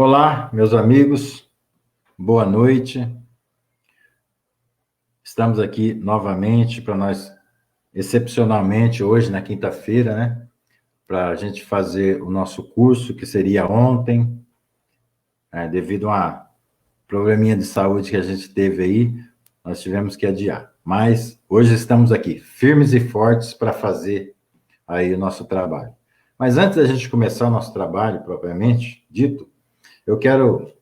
Olá, meus amigos, boa noite. Estamos aqui novamente para nós, excepcionalmente hoje, na quinta-feira, né? Para a gente fazer o nosso curso, que seria ontem, devido a uma probleminha de saúde que a gente teve aí, nós tivemos que adiar. Mas hoje estamos aqui, firmes e fortes, para fazer aí o nosso trabalho. Mas antes da gente começar o nosso trabalho, propriamente dito, eu quero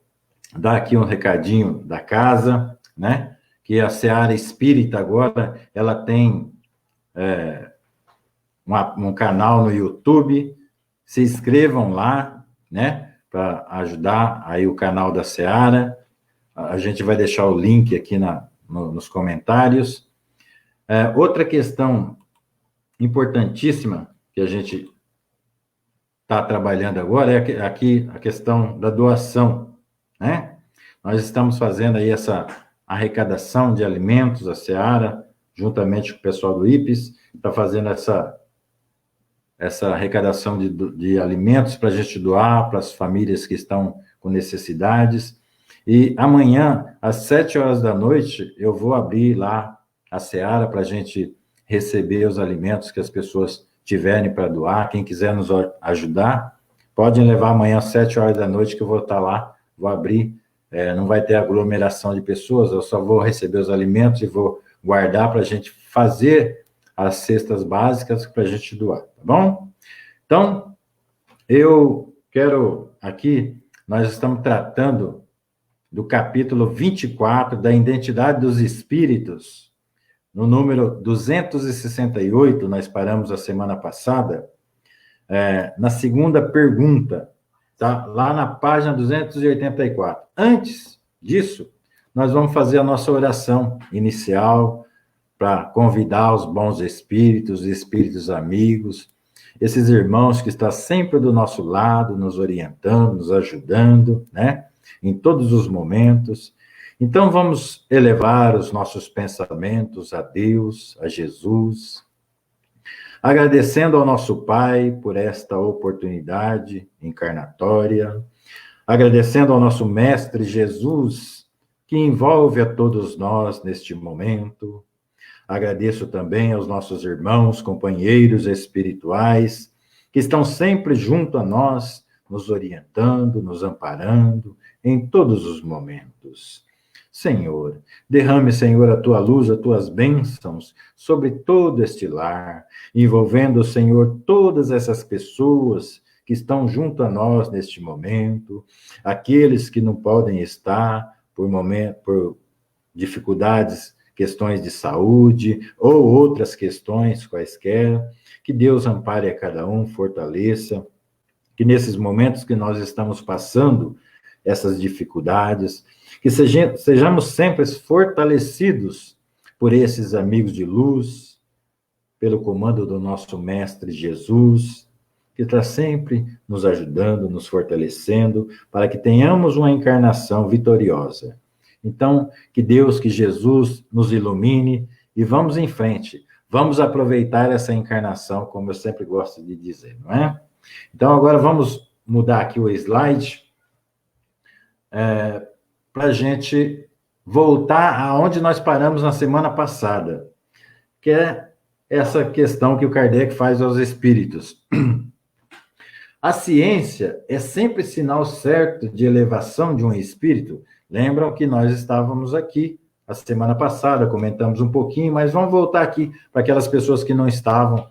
dar aqui um recadinho da casa, né? Que a Seara Espírita agora, ela tem um canal no YouTube. Se inscrevam lá, né? Para ajudar aí o canal da Seara. A gente vai deixar o link aqui nos comentários. Outra questão importantíssima que a gente está trabalhando agora é aqui a questão da doação, né? Nós estamos fazendo aí essa arrecadação de alimentos, a Seara, juntamente com o pessoal do IPES, está fazendo essa arrecadação de alimentos para a gente doar para as famílias que estão com necessidades. E amanhã, às 7 horas da noite, eu vou abrir lá a Seara para a gente receber os alimentos que as pessoas tiverem para doar. Quem quiser nos ajudar, podem levar amanhã às 7 horas da noite, que eu vou estar lá, vou abrir. Não vai ter aglomeração de pessoas, eu só vou receber os alimentos e vou guardar para a gente fazer as cestas básicas para a gente doar, tá bom? Então, eu quero aqui, nós estamos tratando do capítulo 24 da Identidade dos Espíritos, no número 268, nós paramos a semana passada, na segunda pergunta, tá? Lá na página 284. Antes disso, nós vamos fazer a nossa oração inicial para convidar os bons espíritos, espíritos amigos, esses irmãos que estão sempre do nosso lado, nos orientando, nos ajudando, né? Em todos os momentos. Então, vamos elevar os nossos pensamentos a Deus, a Jesus, agradecendo ao nosso Pai por esta oportunidade encarnatória, agradecendo ao nosso Mestre Jesus, que envolve a todos nós neste momento. Agradeço também aos nossos irmãos, companheiros espirituais, que estão sempre junto a nós, nos orientando, nos amparando em todos os momentos. Senhor, derrame, Senhor, a tua luz, as tuas bênçãos sobre todo este lar, envolvendo, Senhor, todas essas pessoas que estão junto a nós neste momento, aqueles que não podem estar por dificuldades, questões de saúde ou outras questões quaisquer, que Deus ampare a cada um, fortaleça, que nesses momentos que nós estamos passando, essas dificuldades, que sejamos sempre fortalecidos por esses amigos de luz, pelo comando do nosso Mestre Jesus, que está sempre nos ajudando, nos fortalecendo, para que tenhamos uma encarnação vitoriosa. Então, que Deus, que Jesus nos ilumine e vamos em frente. Vamos aproveitar essa encarnação, como eu sempre gosto de dizer, não é? Então, agora vamos mudar aqui o slide para a gente voltar aonde nós paramos na semana passada, que é essa questão que o Kardec faz aos espíritos. A ciência é sempre sinal certo de elevação de um espírito? Lembram que nós estávamos aqui a semana passada, comentamos um pouquinho, mas vamos voltar aqui para aquelas pessoas que não estavam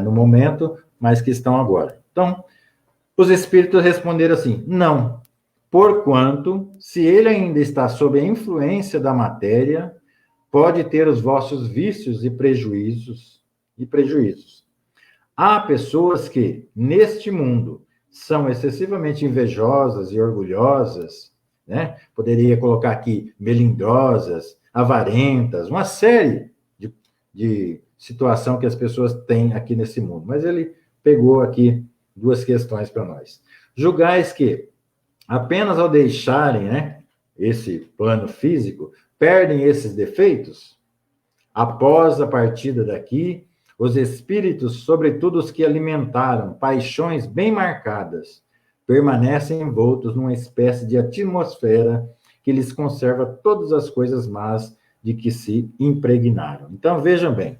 no momento, mas que estão agora. Então, os espíritos responderam assim: não, porquanto, se ele ainda está sob a influência da matéria, pode ter os vossos vícios e prejuízos. Há pessoas que, neste mundo, são excessivamente invejosas e orgulhosas, né? Poderia colocar aqui melindrosas, avarentas, uma série de situação que as pessoas têm aqui nesse mundo. Mas ele pegou aqui duas questões para nós. Julgais que, apenas ao deixarem, né, esse plano físico, perdem esses defeitos? Após a partida daqui, os espíritos, sobretudo os que alimentaram paixões bem marcadas, permanecem envoltos numa espécie de atmosfera que lhes conserva todas as coisas más de que se impregnaram. Então, vejam bem,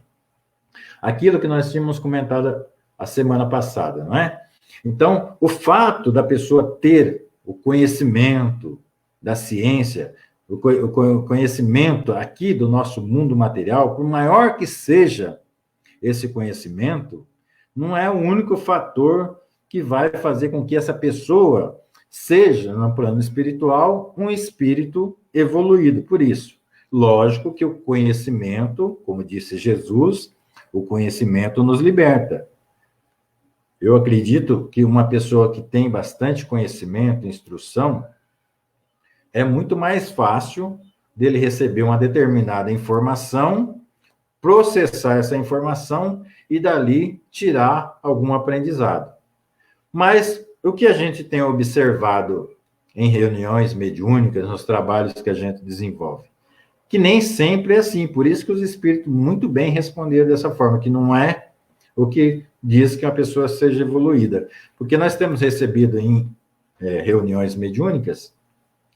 aquilo que nós tínhamos comentado a semana passada, não é? Então, o fato da pessoa ter o conhecimento da ciência, o conhecimento aqui do nosso mundo material, por maior que seja esse conhecimento, não é o único fator que vai fazer com que essa pessoa seja, no plano espiritual, um espírito evoluído. Por isso, lógico que o conhecimento, como disse Jesus, o conhecimento nos liberta. Eu acredito que uma pessoa que tem bastante conhecimento, instrução, é muito mais fácil dele receber uma determinada informação, processar essa informação e dali tirar algum aprendizado. Mas o que a gente tem observado em reuniões mediúnicas, nos trabalhos que a gente desenvolve, que nem sempre é assim, por isso que os espíritos muito bem responderam dessa forma, que não é o que diz que a pessoa seja evoluída. Porque nós temos recebido em reuniões mediúnicas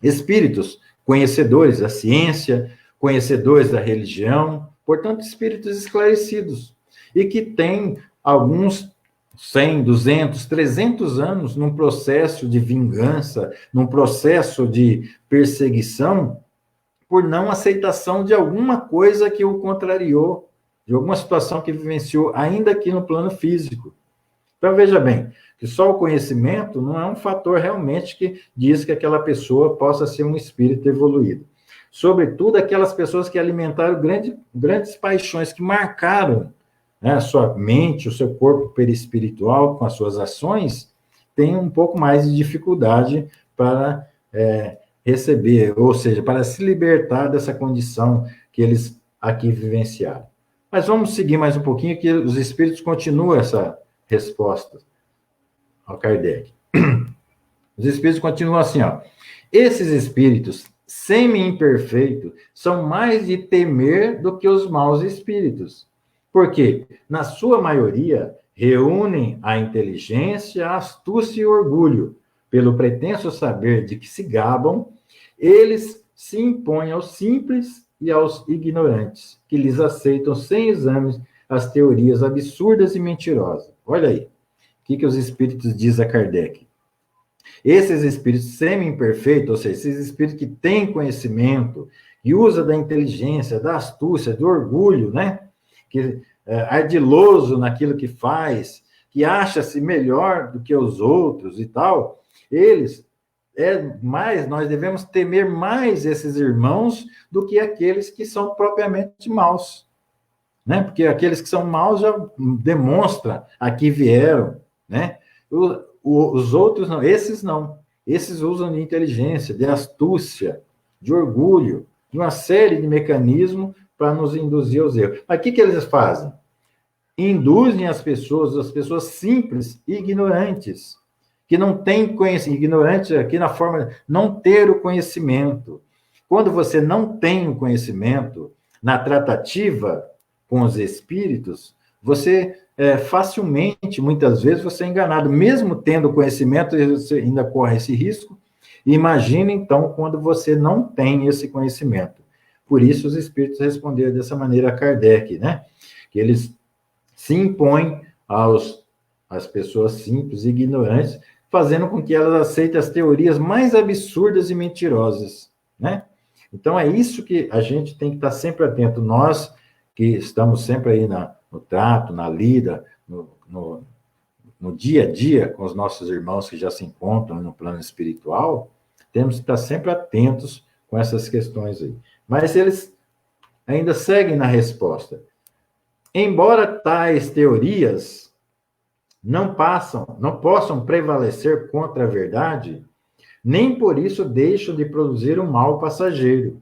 espíritos conhecedores da ciência, conhecedores da religião, portanto, espíritos esclarecidos, e que têm alguns 100, 200, 300 anos num processo de vingança, num processo de perseguição, por não aceitação de alguma coisa que o contrariou, de alguma situação que vivenciou, ainda aqui no plano físico. Então, veja bem, que só o conhecimento não é um fator realmente que diz que aquela pessoa possa ser um espírito evoluído. Sobretudo aquelas pessoas que alimentaram grandes paixões, que marcaram, né, a sua mente, o seu corpo perispiritual com as suas ações, têm um pouco mais de dificuldade para receber, ou seja, para se libertar dessa condição que eles aqui vivenciaram. Mas vamos seguir mais um pouquinho, que os espíritos continuam essa resposta ao Kardec. Os espíritos continuam assim, ó. Esses espíritos semi-imperfeitos são mais de temer do que os maus espíritos, porque, na sua maioria, reúnem a inteligência, a astúcia e o orgulho. Pelo pretenso saber de que se gabam, eles se impõem aos simples e aos ignorantes, que lhes aceitam sem exames as teorias absurdas e mentirosas. Olha aí, o que os espíritos dizem a Kardec? Esses espíritos semi-imperfeitos, ou seja, esses espíritos que têm conhecimento, que usam da inteligência, da astúcia, do orgulho, né? Que é ardiloso naquilo que faz, que acha-se melhor do que os outros e tal, nós devemos temer mais esses irmãos do que aqueles que são propriamente maus, né? Porque aqueles que são maus já demonstram a que vieram, né? Os outros não, esses usam de inteligência, de astúcia, de orgulho, de uma série de mecanismos para nos induzir aos erros. Mas o que eles fazem? Induzem as pessoas simples e ignorantes, que não têm conhecimento, ignorantes aqui na forma de não ter o conhecimento. Quando você não tem o conhecimento, na tratativa com os espíritos, você facilmente, muitas vezes, você é enganado. Mesmo tendo conhecimento, você ainda corre esse risco. Imagine, então, quando você não tem esse conhecimento. Por isso, os espíritos responderam dessa maneira a Kardec, né? Que eles se impõem às pessoas simples e ignorantes, fazendo com que elas aceitem as teorias mais absurdas e mentirosas, né? Então, é isso que a gente tem que estar sempre atento. Nós, que estamos sempre aí no trato, na lida, no dia a dia com os nossos irmãos que já se encontram no plano espiritual, temos que estar sempre atentos com essas questões aí. Mas eles ainda seguem na resposta. Embora tais teorias não possam prevalecer contra a verdade, nem por isso deixam de produzir um mal passageiro,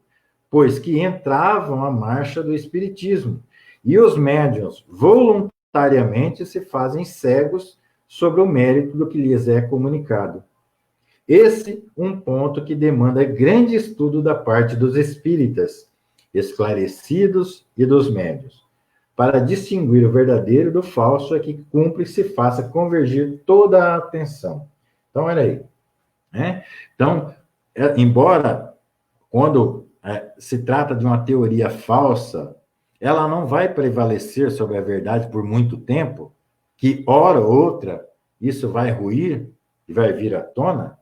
pois que entravam à marcha do espiritismo, e os médiuns voluntariamente se fazem cegos sobre o mérito do que lhes é comunicado. Esse um ponto que demanda grande estudo da parte dos espíritas, esclarecidos e dos médiuns. Para distinguir o verdadeiro do falso é que cumpre que se faça convergir toda a atenção. Então, olha aí. Né? Então, embora quando se trata de uma teoria falsa, ela não vai prevalecer sobre a verdade por muito tempo, que hora ou outra isso vai ruir e vai vir à tona,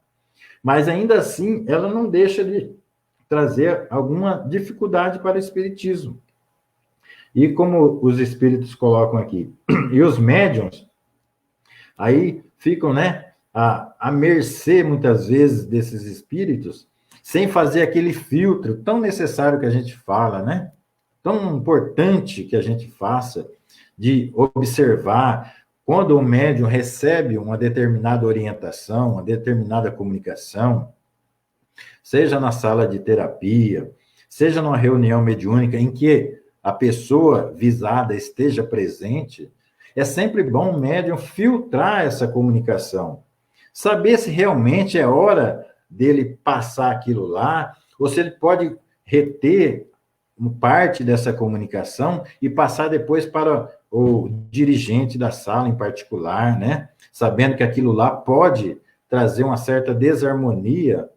mas ainda assim ela não deixa de trazer alguma dificuldade para o espiritismo. E como os espíritos colocam aqui, e os médiuns, aí ficam, né, à mercê, muitas vezes, desses espíritos, sem fazer aquele filtro tão necessário que a gente fala, né? Tão importante que a gente faça, de observar quando o médium recebe uma determinada orientação, uma determinada comunicação, seja na sala de terapia, seja numa reunião mediúnica em que a pessoa visada esteja presente, é sempre bom o médium filtrar essa comunicação, saber se realmente é hora dele passar aquilo lá, ou se ele pode reter parte dessa comunicação e passar depois para o dirigente da sala em particular, né? Sabendo que aquilo lá pode trazer uma certa desarmonia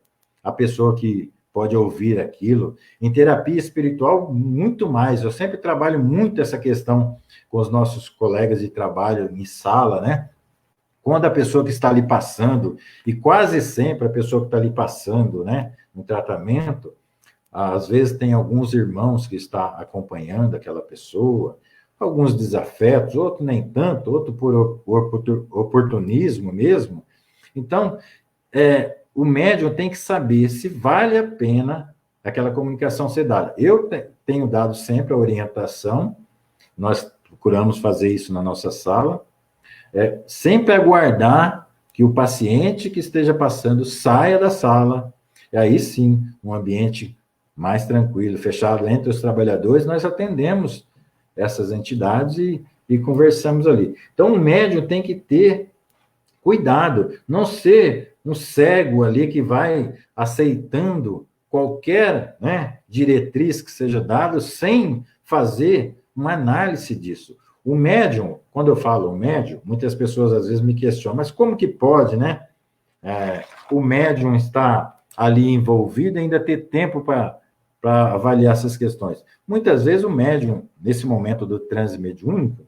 à pessoa que pode ouvir aquilo. Em terapia espiritual, muito mais. Eu sempre trabalho muito essa questão com os nossos colegas de trabalho em sala, né? Quando a pessoa que está ali passando, e quase sempre a pessoa que está ali passando, né, no tratamento, às vezes tem alguns irmãos que está acompanhando aquela pessoa, alguns desafetos, outro nem tanto, outro por oportunismo mesmo. Então, o médium tem que saber se vale a pena aquela comunicação ser dada. Eu tenho dado sempre a orientação, nós procuramos fazer isso na nossa sala, sempre aguardar que o paciente que esteja passando saia da sala, e aí sim, um ambiente mais tranquilo, fechado entre os trabalhadores, nós atendemos essas entidades e conversamos ali. Então, o médium tem que ter cuidado, não ser um cego ali que vai aceitando qualquer, né, diretriz que seja dada sem fazer uma análise disso. O médium, quando eu falo médium, muitas pessoas às vezes me questionam, mas como que pode, né? O médium está ali envolvido e ainda ter tempo para avaliar essas questões. Muitas vezes o médium, nesse momento do transe mediúnico,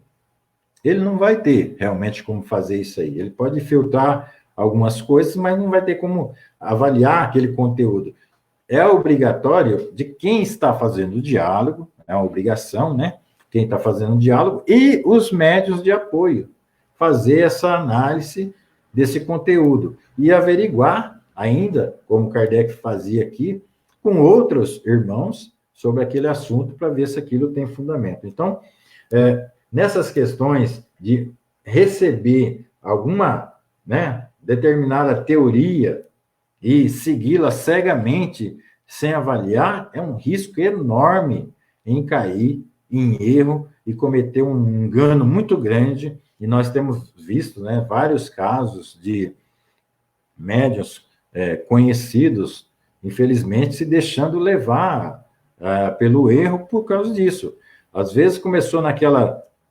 ele não vai ter realmente como fazer isso aí. Ele pode filtrar algumas coisas, mas não vai ter como avaliar aquele conteúdo. É obrigatório de quem está fazendo o diálogo, é uma obrigação, né? Quem está fazendo o diálogo e os médiuns de apoio, fazer essa análise desse conteúdo e averiguar ainda, como Kardec fazia aqui, com outros irmãos sobre aquele assunto para ver se aquilo tem fundamento. Então, nessas questões de receber alguma, né, determinada teoria e segui-la cegamente, sem avaliar, é um risco enorme em cair em erro e cometer um engano muito grande. E nós temos visto, né, vários casos de médiuns conhecidos, infelizmente, se deixando levar pelo erro por causa disso. Às vezes começou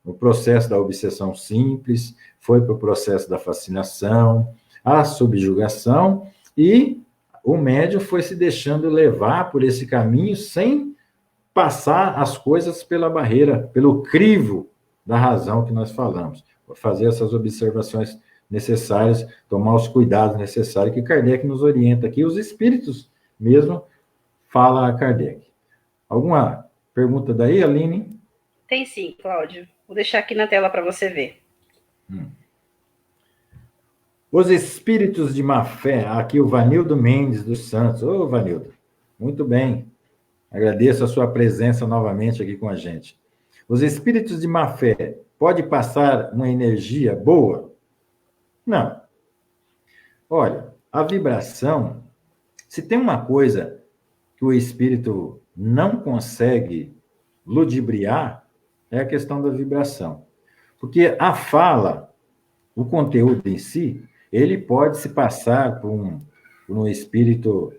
no processo da obsessão simples, foi para o processo da fascinação, a subjugação, e o médium foi se deixando levar por esse caminho sem passar as coisas pela barreira, pelo crivo da razão que nós falamos. Fazer essas observações necessárias, tomar os cuidados necessários que Kardec nos orienta aqui, os espíritos mesmo fala a Kardec. Alguma pergunta daí, Aline? Tem sim, Cláudio. Vou deixar aqui na tela para você ver. Os espíritos de má fé, aqui o Vanildo Mendes dos Santos. Ô, Vanildo, muito bem. Agradeço a sua presença novamente aqui com a gente. Os espíritos de má fé podem passar uma energia boa? Não. Olha, a vibração, se tem uma coisa que o espírito não consegue ludibriar, é a questão da vibração. Porque a fala, o conteúdo em si, ele pode se passar por um espírito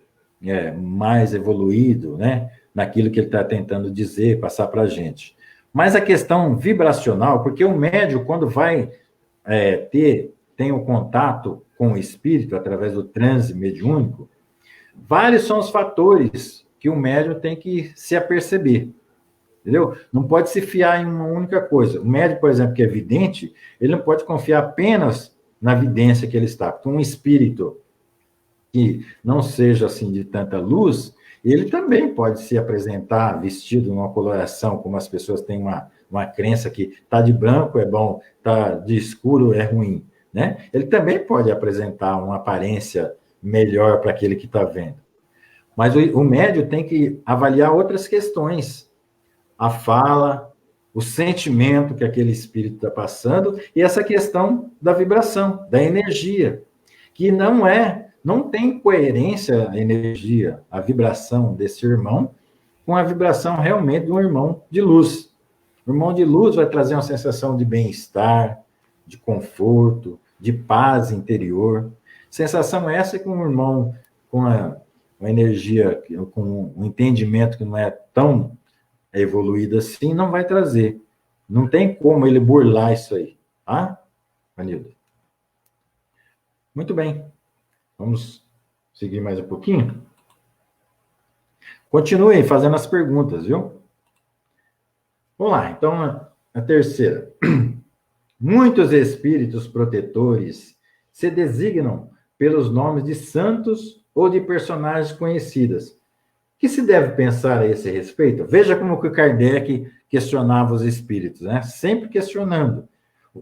mais evoluído, né? Naquilo que ele está tentando dizer, passar para a gente. Mas a questão vibracional, porque o médium, quando vai tem o contato com o espírito através do transe mediúnico, vários são os fatores que o médium tem que se aperceber. Entendeu? Não pode se fiar em uma única coisa. O médium, por exemplo, que é vidente, ele não pode confiar apenas na vidência que ele está. Porque um espírito que não seja assim de tanta luz, ele também pode se apresentar vestido numa coloração, como as pessoas têm uma crença que tá de branco é bom, tá de escuro é ruim, né? Ele também pode apresentar uma aparência melhor para aquele que está vendo. Mas o médium tem que avaliar outras questões. A fala, o sentimento que aquele espírito está passando, e essa questão da vibração, da energia, que não tem coerência a energia, a vibração desse irmão, com a vibração realmente de um irmão de luz. O irmão de luz vai trazer uma sensação de bem-estar, de conforto, de paz interior. Sensação essa que um irmão com uma energia, com um entendimento que não é tão evoluído assim, não vai trazer. Não tem como ele burlar isso aí. Tá, Vanildo? Muito bem. Vamos seguir mais um pouquinho? Continuem fazendo as perguntas, viu? Vamos lá, então, a terceira. Muitos espíritos protetores se designam pelos nomes de santos ou de personagens conhecidas. O que se deve pensar a esse respeito? Veja como que o Kardec questionava os espíritos, né? Sempre questionando.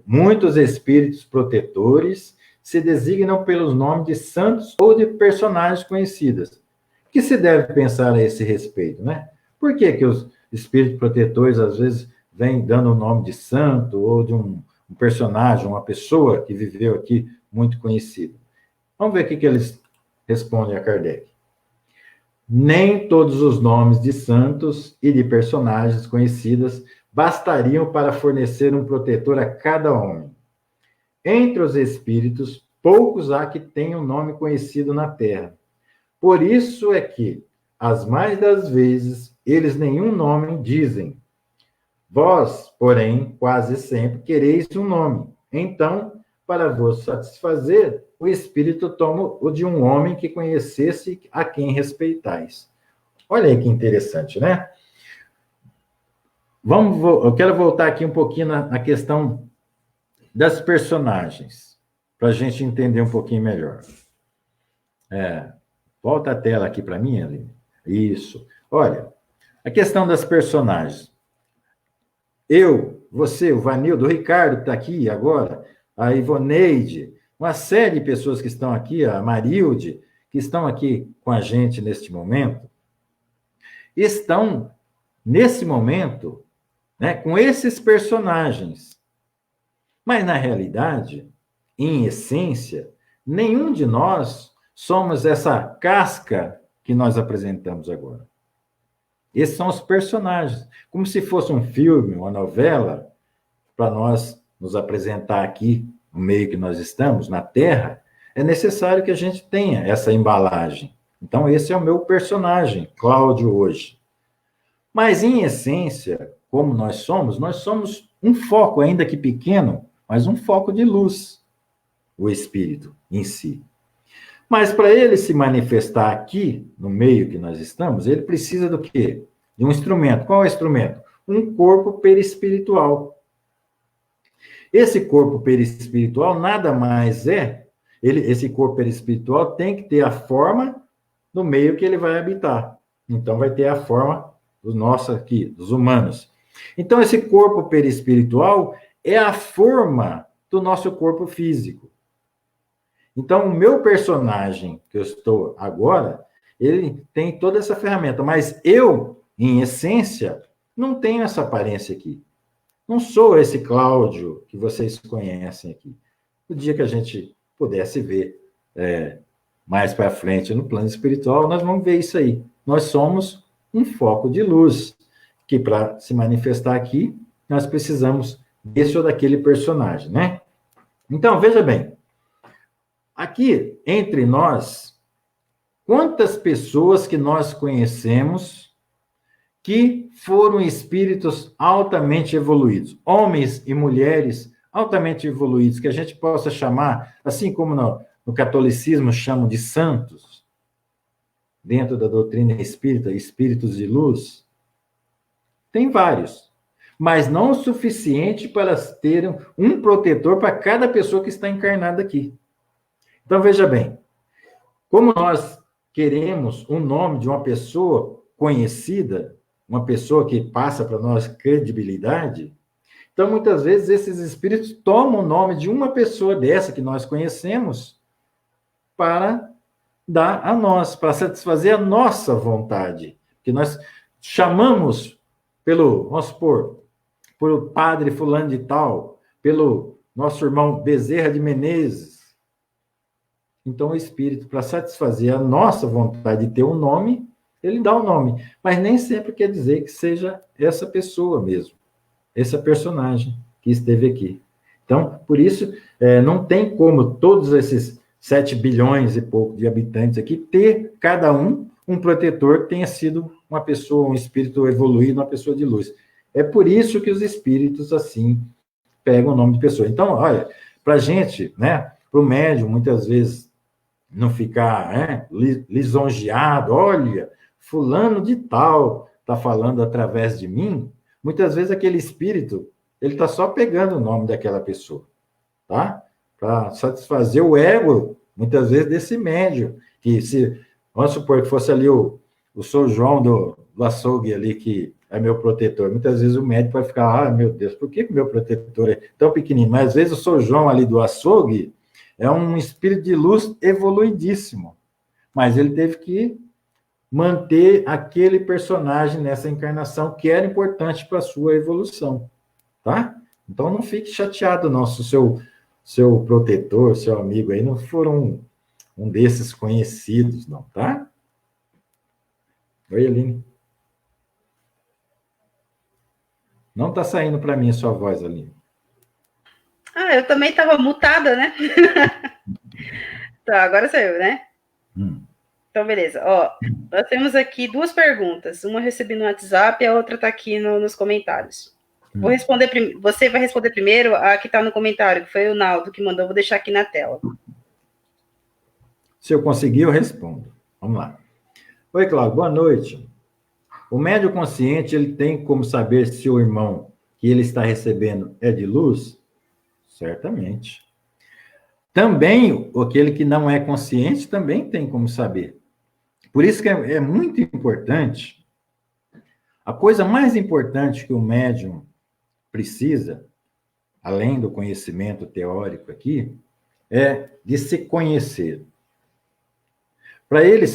Muitos espíritos protetores se designam pelos nomes de santos ou de personagens conhecidas. O que se deve pensar a esse respeito, né? Por que que os espíritos protetores, às vezes, vêm dando o nome de santo ou de um personagem, uma pessoa que viveu aqui muito conhecida? Vamos ver o que eles respondem a Kardec. Nem todos os nomes de santos e de personagens conhecidas bastariam para fornecer um protetor a cada homem. Entre os espíritos, poucos há que tenham nome conhecido na terra. Por isso é que, as mais das vezes, eles nenhum nome dizem. Vós, porém, quase sempre quereis um nome. Então, para vos satisfazer, o espírito toma o de um homem que conhecesse a quem respeitais. Olha aí que interessante, né? Eu quero voltar aqui um pouquinho na questão das personagens, para a gente entender um pouquinho melhor. Volta a tela aqui para mim, Aline. Isso. Olha, a questão das personagens. Eu, você, o Vanildo, o Ricardo está aqui agora, a Ivoneide, uma série de pessoas que estão aqui, a Marilde, que estão aqui com a gente neste momento, estão, nesse momento, né, com esses personagens. Mas, na realidade, em essência, nenhum de nós somos essa casca que nós apresentamos agora. Esses são os personagens. Como se fosse um filme, uma novela, para nós nos apresentar aqui, no meio que nós estamos, na Terra, é necessário que a gente tenha essa embalagem. Então, esse é o meu personagem, Cláudio, hoje. Mas, em essência, como nós somos um foco, ainda que pequeno, mas um foco de luz, o espírito em si. Mas para ele se manifestar aqui, no meio que nós estamos, ele precisa do quê? De um instrumento. Qual é o instrumento? Um corpo perispiritual. Esse corpo perispiritual nada mais esse corpo perispiritual tem que ter a forma do meio que ele vai habitar. Então vai ter a forma do nosso aqui, dos humanos. Então esse corpo perispiritual é a forma do nosso corpo físico. Então, o meu personagem, que eu estou agora, ele tem toda essa ferramenta, mas eu, em essência, não tenho essa aparência aqui. Não sou esse Cláudio que vocês conhecem aqui. O dia que a gente pudesse ver mais para frente no plano espiritual, nós vamos ver isso aí. Nós somos um foco de luz, que para se manifestar aqui, nós precisamos desse ou daquele personagem, né? Então, veja bem, aqui, entre nós, quantas pessoas que nós conhecemos que foram espíritos altamente evoluídos, homens e mulheres altamente evoluídos, que a gente possa chamar, assim como no catolicismo chamam de santos, dentro da doutrina espírita, espíritos de luz, tem vários, mas não o suficiente para terem um protetor para cada pessoa que está encarnada aqui. Então, veja bem, como nós queremos um nome de uma pessoa conhecida, uma pessoa que passa para nós credibilidade, então, muitas vezes, esses espíritos tomam o nome de uma pessoa dessa que nós conhecemos para dar a nós, para satisfazer a nossa vontade. Que nós chamamos vamos supor, pelo padre fulano de tal, pelo nosso irmão Bezerra de Menezes. Então, o espírito, para satisfazer a nossa vontade de ter um nome, ele dá o nome. Mas nem sempre quer dizer que seja essa pessoa mesmo, essa personagem que esteve aqui. Então, por isso, não tem como todos esses 7 bilhões e pouco de habitantes aqui ter, cada um protetor que tenha sido uma pessoa, um espírito evoluído, uma pessoa de luz. É por isso que os espíritos, assim, pegam o nome de pessoa. Então, olha, para a gente, né, para o médium, muitas vezes, não ficar lisonjeado, olha, fulano de tal está falando através de mim, muitas vezes aquele espírito, ele está só pegando o nome daquela pessoa, tá? Para satisfazer o ego, muitas vezes, desse médium, que se, vamos supor que fosse ali o São João do açougue ali, que é meu protetor, muitas vezes o médico vai ficar, meu Deus, por que meu protetor é tão pequenininho? Mas às vezes o São João ali do açougue é um espírito de luz evoluidíssimo, mas ele teve que manter aquele personagem nessa encarnação que era importante para a sua evolução, tá? Então não fique chateado, não, se o seu protetor, seu amigo aí não for um desses conhecidos, não, tá? Oi, Aline. Não está saindo para mim a sua voz, Aline. Eu também estava mutada, né? Tá, agora saiu, né? Então, beleza. Ó, nós temos aqui 2 perguntas. Uma eu recebi no WhatsApp e a outra está aqui nos comentários. Vou responder você vai responder primeiro a que está no comentário, que foi o Naldo que mandou, vou deixar aqui na tela. Se eu conseguir, eu respondo. Vamos lá. Oi, Cláudio, boa noite. O médium consciente, ele tem como saber se o irmão que ele está recebendo é de luz? Certamente. Também, aquele que não é consciente também tem como saber. Por isso que é muito importante, a coisa mais importante que o médium precisa, além do conhecimento teórico aqui, é de se conhecer. Para ele,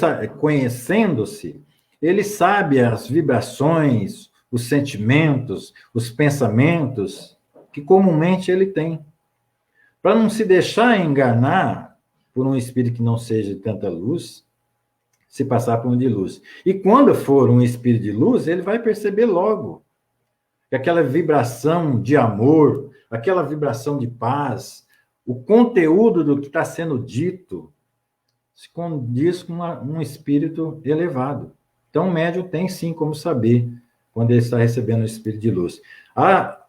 conhecendo-se, ele sabe as vibrações, os sentimentos, os pensamentos que comumente ele tem. Para não se deixar enganar por um espírito que não seja de tanta luz, se passar por um de luz. E quando for um espírito de luz, ele vai perceber logo que aquela vibração de amor, aquela vibração de paz, o conteúdo do que está sendo dito, se condiz com um espírito elevado. Então, o médium tem sim como saber quando ele está recebendo o espírito de luz.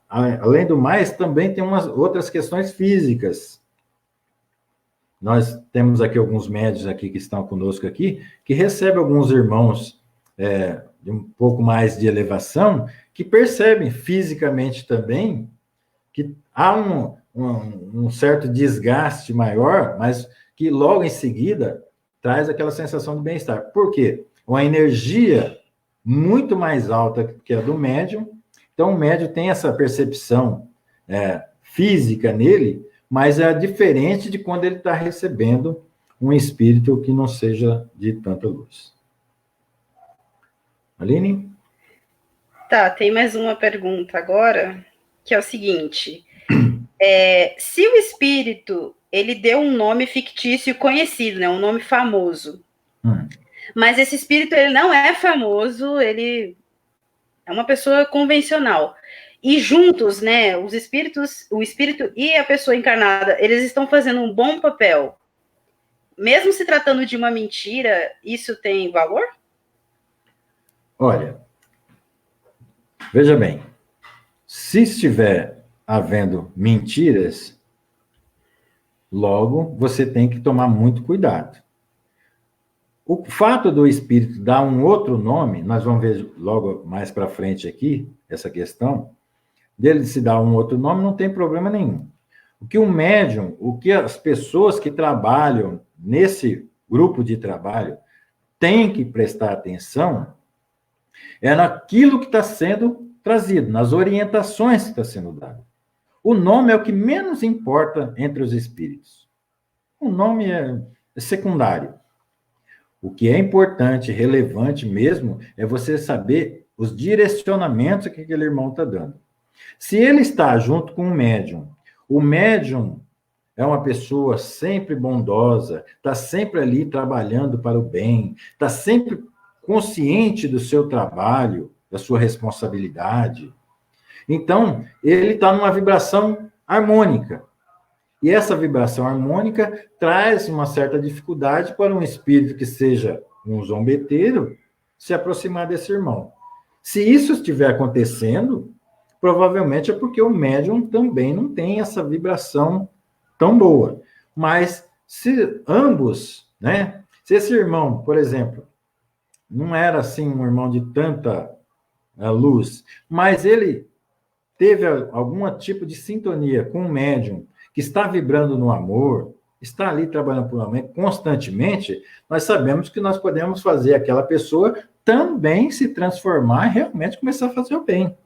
Além do mais, também tem umas outras questões físicas. Nós temos aqui alguns médiuns aqui que estão conosco aqui, que recebem alguns irmãos de um pouco mais de elevação, que percebem fisicamente também que há um certo desgaste maior, mas que logo em seguida traz aquela sensação de bem-estar. Por quê? Uma energia muito mais alta que a do médium. Então, o médium tem essa percepção física nele, mas é diferente de quando ele está recebendo um espírito que não seja de tanta luz. Aline? Tá, tem mais uma pergunta agora, que é o seguinte. Se o espírito, ele deu um nome fictício conhecido, né, um nome famoso, mas esse espírito, ele não é famoso, ele é uma pessoa convencional. E juntos, né, o espírito e a pessoa encarnada, eles estão fazendo um bom papel. Mesmo se tratando de uma mentira, isso tem valor? Olha, veja bem, se estiver havendo mentiras, logo você tem que tomar muito cuidado. O fato do espírito dar um outro nome, nós vamos ver logo mais para frente aqui, essa questão, dele se dar um outro nome, não tem problema nenhum. O que o médium, o que as pessoas que trabalham nesse grupo de trabalho têm que prestar atenção é naquilo que está sendo trazido, nas orientações que está sendo dado. O nome é o que menos importa entre os espíritos. O nome é secundário. O que é importante, relevante mesmo, é você saber os direcionamentos que aquele irmão está dando. Se ele está junto com o médium é uma pessoa sempre bondosa, está sempre ali trabalhando para o bem, está sempre consciente do seu trabalho, da sua responsabilidade. Então, ele está numa vibração harmônica. E essa vibração harmônica traz uma certa dificuldade para um espírito que seja um zombeteiro se aproximar desse irmão. Se isso estiver acontecendo, provavelmente é porque o médium também não tem essa vibração tão boa. Mas se ambos, né? Se esse irmão, por exemplo, não era assim um irmão de tanta luz, mas ele teve algum tipo de sintonia com o médium que está vibrando no amor, está ali trabalhando por amor constantemente, nós sabemos que nós podemos fazer aquela pessoa também se transformar e realmente começar a fazer o bem.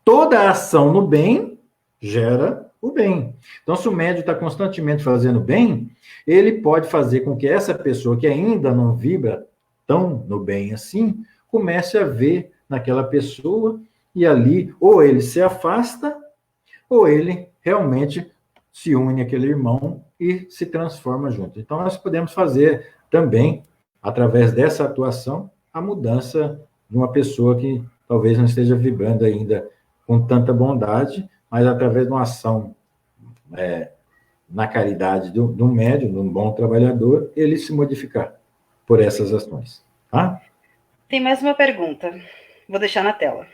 Toda ação no bem gera o bem. Então, se o médium está constantemente fazendo bem, ele pode fazer com que essa pessoa que ainda não vibra tão no bem assim, comece a ver naquela pessoa e ali, ou ele se afasta, ou ele realmente se une àquele irmão e se transforma junto. Então, nós podemos fazer também, através dessa atuação, a mudança de uma pessoa que talvez não esteja vibrando ainda com tanta bondade, mas através de uma ação na caridade de um médium, de um bom trabalhador, ele se modificar por essas ações. Tá? Tem mais uma pergunta. Vou deixar na tela.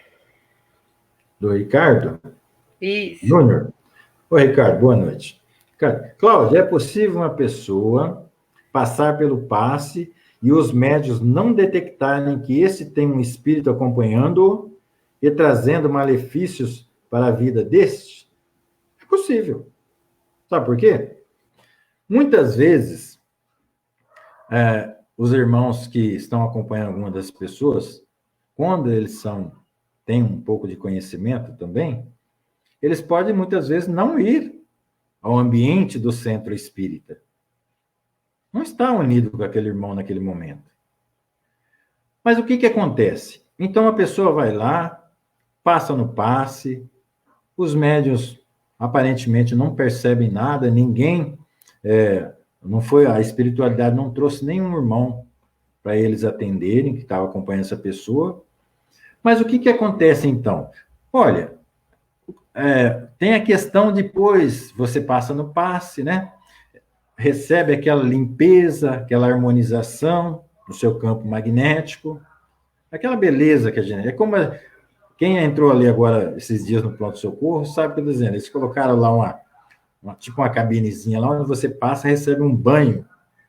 Do Ricardo? Isso. Júnior. Oi, Ricardo, boa noite. Cláudia, é possível uma pessoa passar pelo passe e os médios não detectarem que esse tem um espírito acompanhando-o e trazendo malefícios para a vida deste? É possível. Sabe por quê? Muitas vezes, os irmãos que estão acompanhando alguma das pessoas, quando eles têm um pouco de conhecimento também, eles podem muitas vezes não ir ao ambiente do centro espírita. Não está unido com aquele irmão naquele momento. Mas o que acontece? Então a pessoa vai lá, passa no passe, os médiuns aparentemente não percebem nada, ninguém, a espiritualidade não trouxe nenhum irmão para eles atenderem, que estava acompanhando essa pessoa. Mas o que acontece então? Olha, tem a questão depois, você passa no passe, né? Recebe aquela limpeza, aquela harmonização no seu campo magnético, aquela beleza que a gente... É como quem entrou ali agora, esses dias no pronto-socorro, sabe o que eu estou dizendo. Eles colocaram lá tipo uma cabinezinha lá, onde você passa e recebe um banho,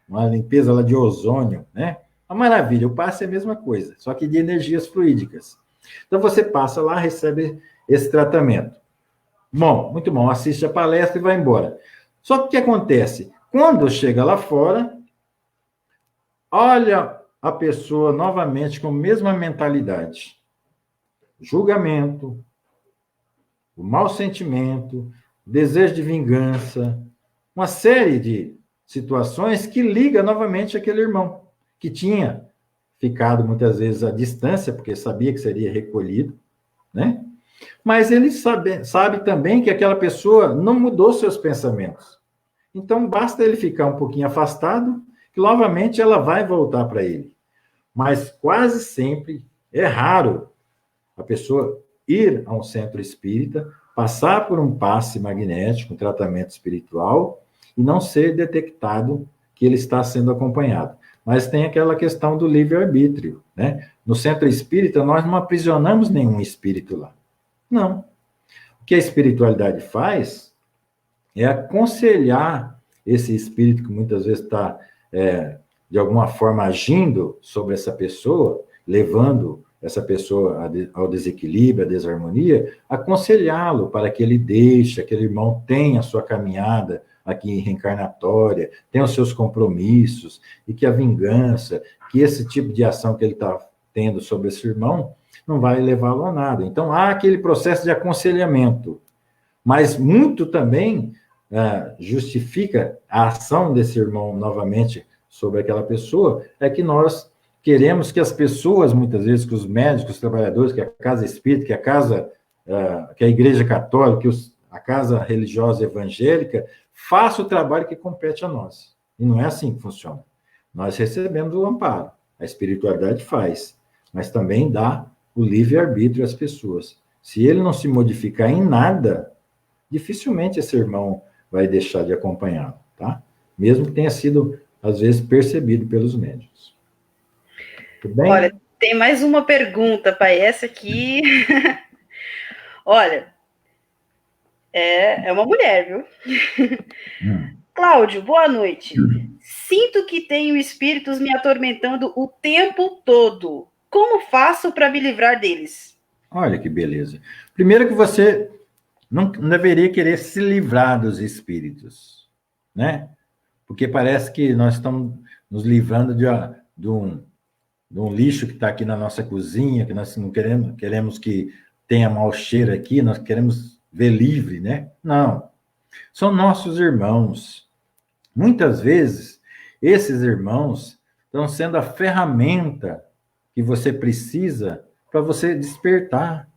uma limpeza lá de ozônio, né? Uma maravilha. O passe é a mesma coisa, só que de energias fluídicas. Então, você passa lá, recebe esse tratamento. Bom, muito bom, assiste a palestra e vai embora. Só que o que acontece? Quando chega lá fora, olha a pessoa novamente com a mesma mentalidade. Julgamento, o mau sentimento, desejo de vingança, uma série de situações que liga novamente aquele irmão, que tinha ficado muitas vezes à distância, porque sabia que seria recolhido, né? Mas ele sabe também que aquela pessoa não mudou seus pensamentos. Então, basta ele ficar um pouquinho afastado, que novamente ela vai voltar para ele. Mas quase sempre, é raro a pessoa ir a um centro espírita, passar por um passe magnético, um tratamento espiritual, e não ser detectado que ele está sendo acompanhado. Mas tem aquela questão do livre-arbítrio, né? No centro espírita, nós não aprisionamos nenhum espírito lá. Não. que a espiritualidade faz é aconselhar esse espírito que muitas vezes está, de alguma forma, agindo sobre essa pessoa, levando essa pessoa ao desequilíbrio, à desarmonia, aconselhá-lo para que ele deixe, aquele irmão tenha a sua caminhada aqui reencarnatória, tenha os seus compromissos, e que a vingança, que esse tipo de ação que ele está tendo sobre esse irmão, não vai levá-lo a nada. Então, há aquele processo de aconselhamento, mas muito também justifica a ação desse irmão novamente sobre aquela pessoa, é que nós queremos que as pessoas, muitas vezes, que os médicos, os trabalhadores, que a casa espírita, que a casa, que a igreja católica, que a casa religiosa evangélica, faça o trabalho que compete a nós. E não é assim que funciona. Nós recebemos o amparo, a espiritualidade faz, mas também dá o livre-arbítrio às pessoas. Se ele não se modificar em nada, dificilmente esse irmão vai deixar de acompanhá-lo, tá? Mesmo que tenha sido, às vezes, percebido pelos médiuns. Tudo bem? Olha, tem mais uma pergunta, pai. Essa aqui... Olha, é uma mulher, viu? Cláudio, boa noite. Sinto que tenho espíritos me atormentando o tempo todo. Como faço para me livrar deles? Olha que beleza. Primeiro que você não deveria querer se livrar dos espíritos, né? Porque parece que nós estamos nos livrando de um lixo que está aqui na nossa cozinha, que nós não queremos que tenha mau cheiro aqui, nós queremos ver livre, né? Não. São nossos irmãos. Muitas vezes, esses irmãos estão sendo a ferramenta que você precisa para você despertar.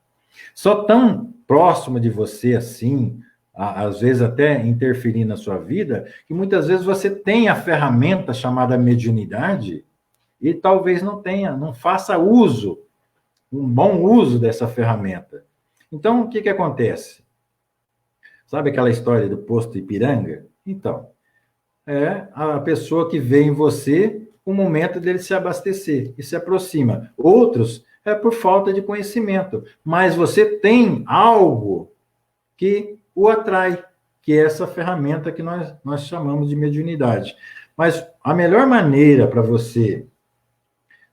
Só tão próximo de você assim, às vezes até interferir na sua vida, que muitas vezes você tem a ferramenta chamada mediunidade e talvez não faça uso, um bom uso dessa ferramenta. Então, o que acontece? Sabe aquela história do posto Ipiranga? Então, é a pessoa que vê em você o momento dele se abastecer e se aproxima. Outros é por falta de conhecimento, mas você tem algo que o atrai, que é essa ferramenta que nós chamamos de mediunidade. Mas a melhor maneira para você,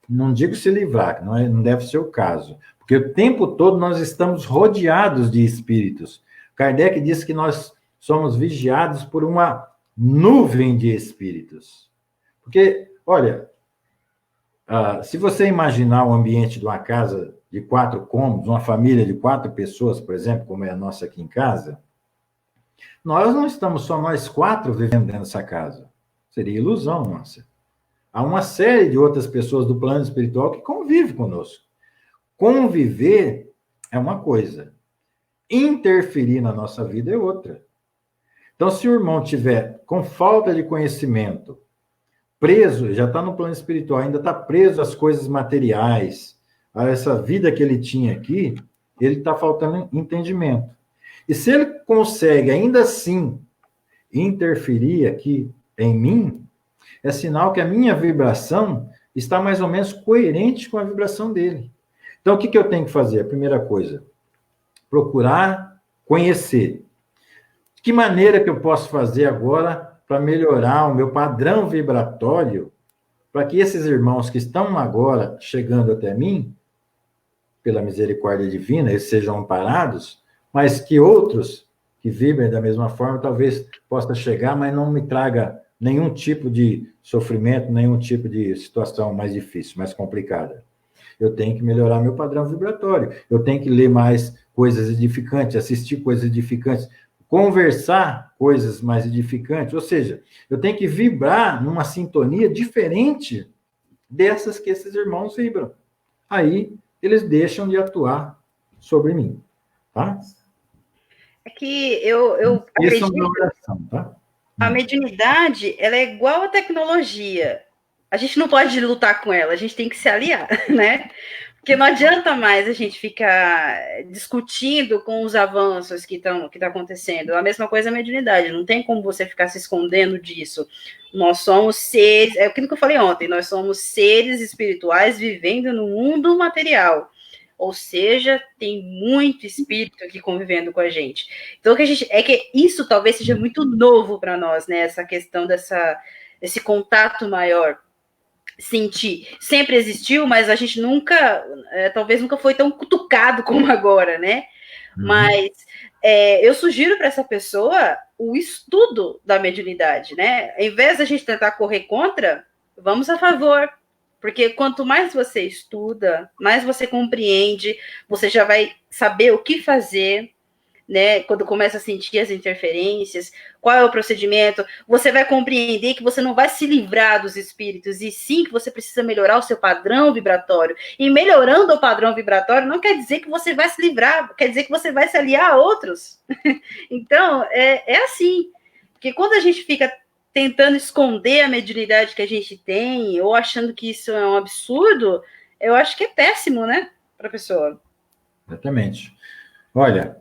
não digo se livrar, não deve ser o caso, porque o tempo todo nós estamos rodeados de espíritos. Kardec disse que nós somos vigiados por uma nuvem de espíritos. Porque, olha, se você imaginar o ambiente de uma casa de 4 cômodos, uma família de 4 pessoas, por exemplo, como é a nossa aqui em casa, nós não estamos só nós 4 vivendo dentro dessa casa. Seria ilusão nossa. Há uma série de outras pessoas do plano espiritual que convivem conosco. Conviver é uma coisa. Interferir na nossa vida é outra. Então, se o irmão tiver com falta de conhecimento, preso, já está no plano espiritual, ainda está preso às coisas materiais, a essa vida que ele tinha aqui, ele está faltando entendimento. E se ele consegue, ainda assim, interferir aqui em mim, é sinal que a minha vibração está mais ou menos coerente com a vibração dele. Então, o que eu tenho que fazer? A primeira coisa, procurar conhecer. De que maneira que eu posso fazer agora para melhorar o meu padrão vibratório, para que esses irmãos que estão agora chegando até mim, pela misericórdia divina, eles sejam amparados, mas que outros que vibrem da mesma forma, talvez possa chegar, mas não me traga nenhum tipo de sofrimento, nenhum tipo de situação mais difícil, mais complicada. Eu tenho que melhorar meu padrão vibratório, eu tenho que ler mais coisas edificantes, assistir coisas edificantes, conversar coisas mais edificantes, ou seja, eu tenho que vibrar numa sintonia diferente dessas que esses irmãos vibram. Aí, eles deixam de atuar sobre mim, tá? É que eu Isso é uma oração, tá? A mediunidade, ela é igual à tecnologia. A gente não pode lutar com ela, a gente tem que se aliar, né? Porque não adianta mais a gente ficar discutindo com os avanços que tá acontecendo. A mesma coisa é a mediunidade, não tem como você ficar se escondendo disso. Nós somos seres, é aquilo que eu falei ontem, nós somos seres espirituais vivendo no mundo material. Ou seja, tem muito espírito aqui convivendo com a gente. Então, que isso talvez seja muito novo para nós, né? Essa questão desse contato maior. Sentir. Sempre existiu, mas a gente talvez nunca foi tão cutucado como agora, né? Mas eu sugiro para essa pessoa o estudo da mediunidade, né? Em vez da gente tentar correr contra, vamos a favor. Porque quanto mais você estuda, mais você compreende, você já vai saber o que fazer, né? Quando começa a sentir as interferências, qual é o procedimento, você vai compreender que você não vai se livrar dos espíritos, e sim que você precisa melhorar o seu padrão vibratório. E melhorando o padrão vibratório não quer dizer que você vai se livrar, quer dizer que você vai se aliar a outros. Então, é assim. Porque quando a gente fica tentando esconder a mediunidade que a gente tem, ou achando que isso é um absurdo, eu acho que é péssimo, né, para a pessoa. Exatamente. Olha,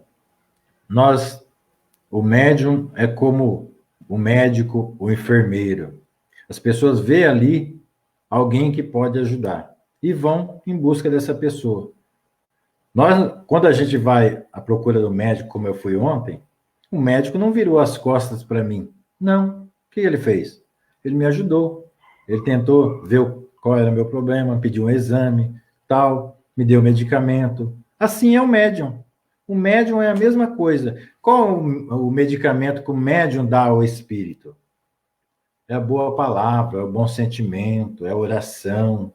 o médium é como o médico, o enfermeiro. As pessoas veem ali alguém que pode ajudar e vão em busca dessa pessoa. Quando a gente vai à procura do médico, como eu fui ontem, o médico não virou as costas para mim. Não. O que ele fez? Ele me ajudou. Ele tentou ver qual era o meu problema, pediu um exame, tal, me deu medicamento. Assim é o médium. O médium é a mesma coisa. Qual o medicamento que o médium dá ao espírito? É a boa palavra, é o bom sentimento, é a oração.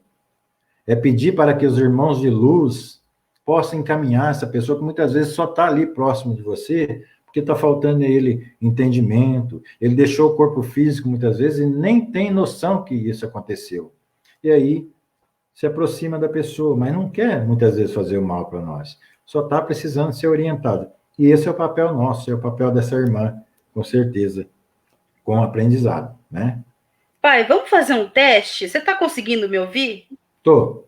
É pedir para que os irmãos de luz possam encaminhar essa pessoa que muitas vezes só está ali próximo de você, porque está faltando ele entendimento. Ele deixou o corpo físico muitas vezes e nem tem noção que isso aconteceu. E aí se aproxima da pessoa, mas não quer muitas vezes fazer o mal para nós. Só está precisando ser orientado. E esse é o papel nosso, é o papel dessa irmã, com certeza, com aprendizado, né? Pai, vamos fazer um teste? Você está conseguindo me ouvir? Tô.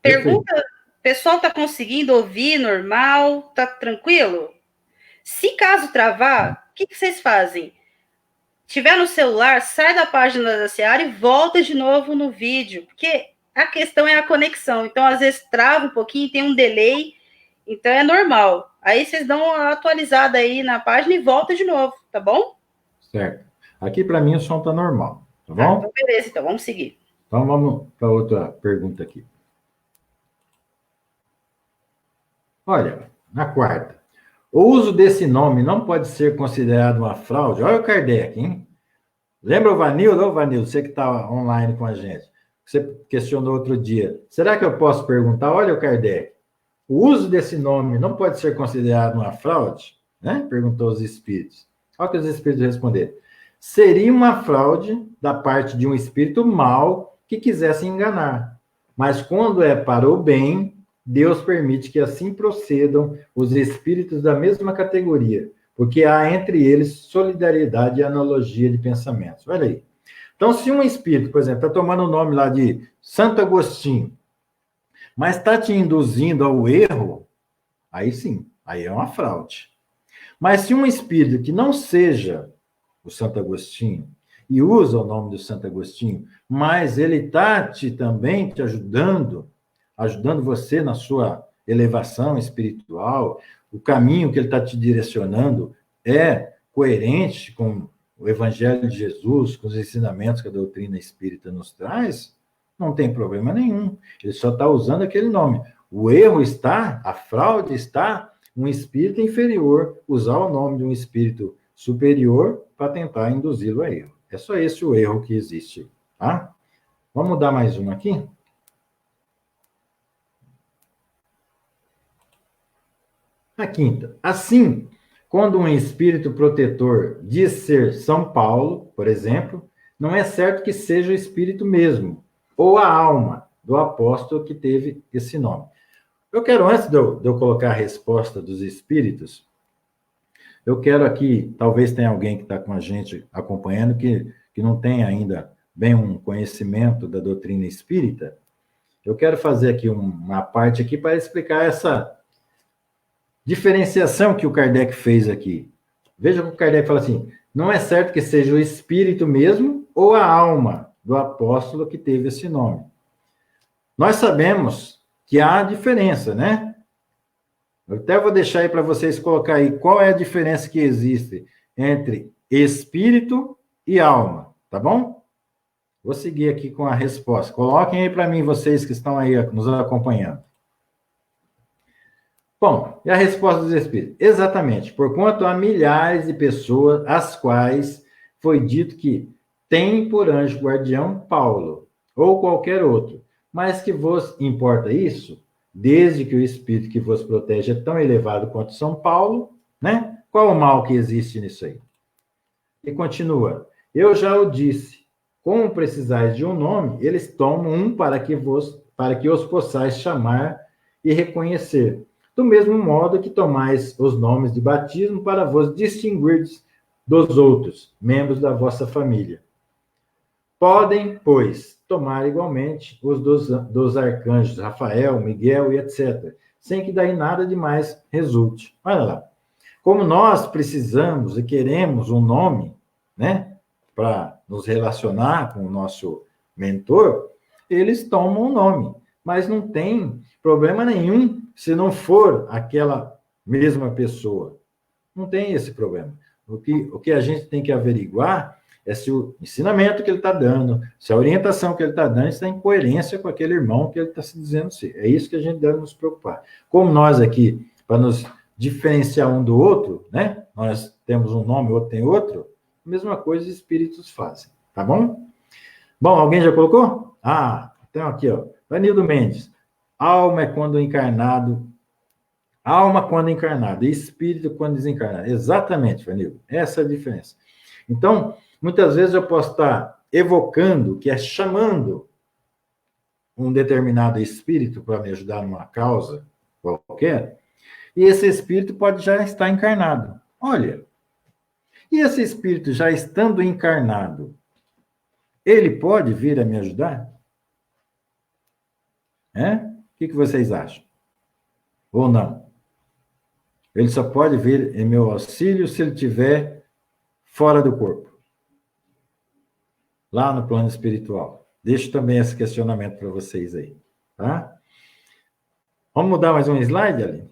Pergunta, o pessoal está conseguindo ouvir normal? Tá tranquilo? Se caso travar, o que vocês fazem? Tiver no celular, sai da página da Seara e volta de novo no vídeo, porque a questão é a conexão. Então, às vezes, trava um pouquinho, tem um delay, então é normal. Aí vocês dão uma atualizada aí na página e volta de novo, tá bom? Certo. Aqui, para mim, o som tá normal, tá bom? Então, beleza, então vamos seguir. Então, vamos para outra pergunta aqui. Olha, na quarta. O uso desse nome não pode ser considerado uma fraude? Olha o Kardec, hein? Lembra o Vanildo? Ô, Vanildo, você que está online com a gente. Você questionou outro dia. Será que eu posso perguntar? Olha o Kardec. O uso desse nome não pode ser considerado uma fraude? Né? Perguntou os espíritos. Olha o que os espíritos responderam. Seria uma fraude da parte de um espírito mau que quisesse enganar. Mas quando é para o bem, Deus permite que assim procedam os espíritos da mesma categoria, porque há entre eles solidariedade e analogia de pensamentos. Olha aí. Então, se um espírito, por exemplo, está tomando o nome lá de Santo Agostinho, mas está te induzindo ao erro, aí sim, aí é uma fraude. Mas se um espírito que não seja o Santo Agostinho e usa o nome do Santo Agostinho, mas ele está também te ajudando você na sua elevação espiritual, o caminho que ele está te direcionando é coerente com o Evangelho de Jesus, com os ensinamentos que a doutrina espírita nos traz, não tem problema nenhum. Ele só está usando aquele nome. O erro está, a fraude está, um espírito inferior usar o nome de um espírito superior para tentar induzi-lo a erro. É só esse o erro que existe, tá? Vamos dar mais uma aqui? A quinta. Assim, quando um espírito protetor diz ser São Paulo, por exemplo, não é certo que seja o espírito mesmo, ou a alma do apóstolo que teve esse nome. Eu quero, antes de eu colocar a resposta dos espíritos, eu quero aqui, talvez tenha alguém que está com a gente acompanhando, que não tem ainda bem um conhecimento da doutrina espírita. Eu quero fazer aqui uma parte aqui para explicar essa diferenciação que o Kardec fez aqui. Veja que o Kardec fala assim, não é certo que seja o espírito mesmo ou a alma do apóstolo que teve esse nome. Nós sabemos que há diferença, né? Eu até vou deixar aí para vocês colocar aí qual é a diferença que existe entre espírito e alma, tá bom? Vou seguir aqui com a resposta. Coloquem aí para mim, vocês que estão aí nos acompanhando. Bom, e a resposta dos espíritos? Exatamente, porquanto há milhares de pessoas às quais foi dito que tem por anjo guardião Paulo, ou qualquer outro, mas que vos importa isso, desde que o espírito que vos protege é tão elevado quanto São Paulo, né? Qual o mal que existe nisso aí? E continua, eu já o disse, como precisais de um nome, eles tomam um para que os possais chamar e reconhecer. Do mesmo modo que tomais os nomes de batismo para vos distinguirdes dos outros, membros da vossa família. Podem, pois, tomar igualmente os dos arcanjos Rafael, Miguel e etc., sem que daí nada de mais resulte. Olha lá. Como nós precisamos e queremos um nome, né, para nos relacionar com o nosso mentor, eles tomam um nome, mas não tem problema nenhum se não for aquela mesma pessoa. Não tem esse problema. O que a gente tem que averiguar é se o ensinamento que ele está dando, se a orientação que ele está dando está em coerência com aquele irmão que ele está se dizendo ser. É isso que a gente deve nos preocupar. Como nós aqui, para nos diferenciar um do outro, né? Nós temos um nome, o outro tem outro, a mesma coisa os espíritos fazem, tá bom? Bom, alguém já colocou? Então aqui, ó, Vanildo Mendes. Alma quando encarnado, e espírito quando desencarnado. Exatamente, Vanildo, essa é a diferença. Então, muitas vezes eu posso estar evocando, que é chamando um determinado espírito para me ajudar numa causa qualquer, e esse espírito pode já estar encarnado. Olha, e esse espírito já estando encarnado, ele pode vir a me ajudar? O que vocês acham? Ou não? Ele só pode vir em meu auxílio se ele estiver fora do corpo. Lá no plano espiritual. Deixo também esse questionamento para vocês aí. Tá? Vamos mudar mais um slide, Aline?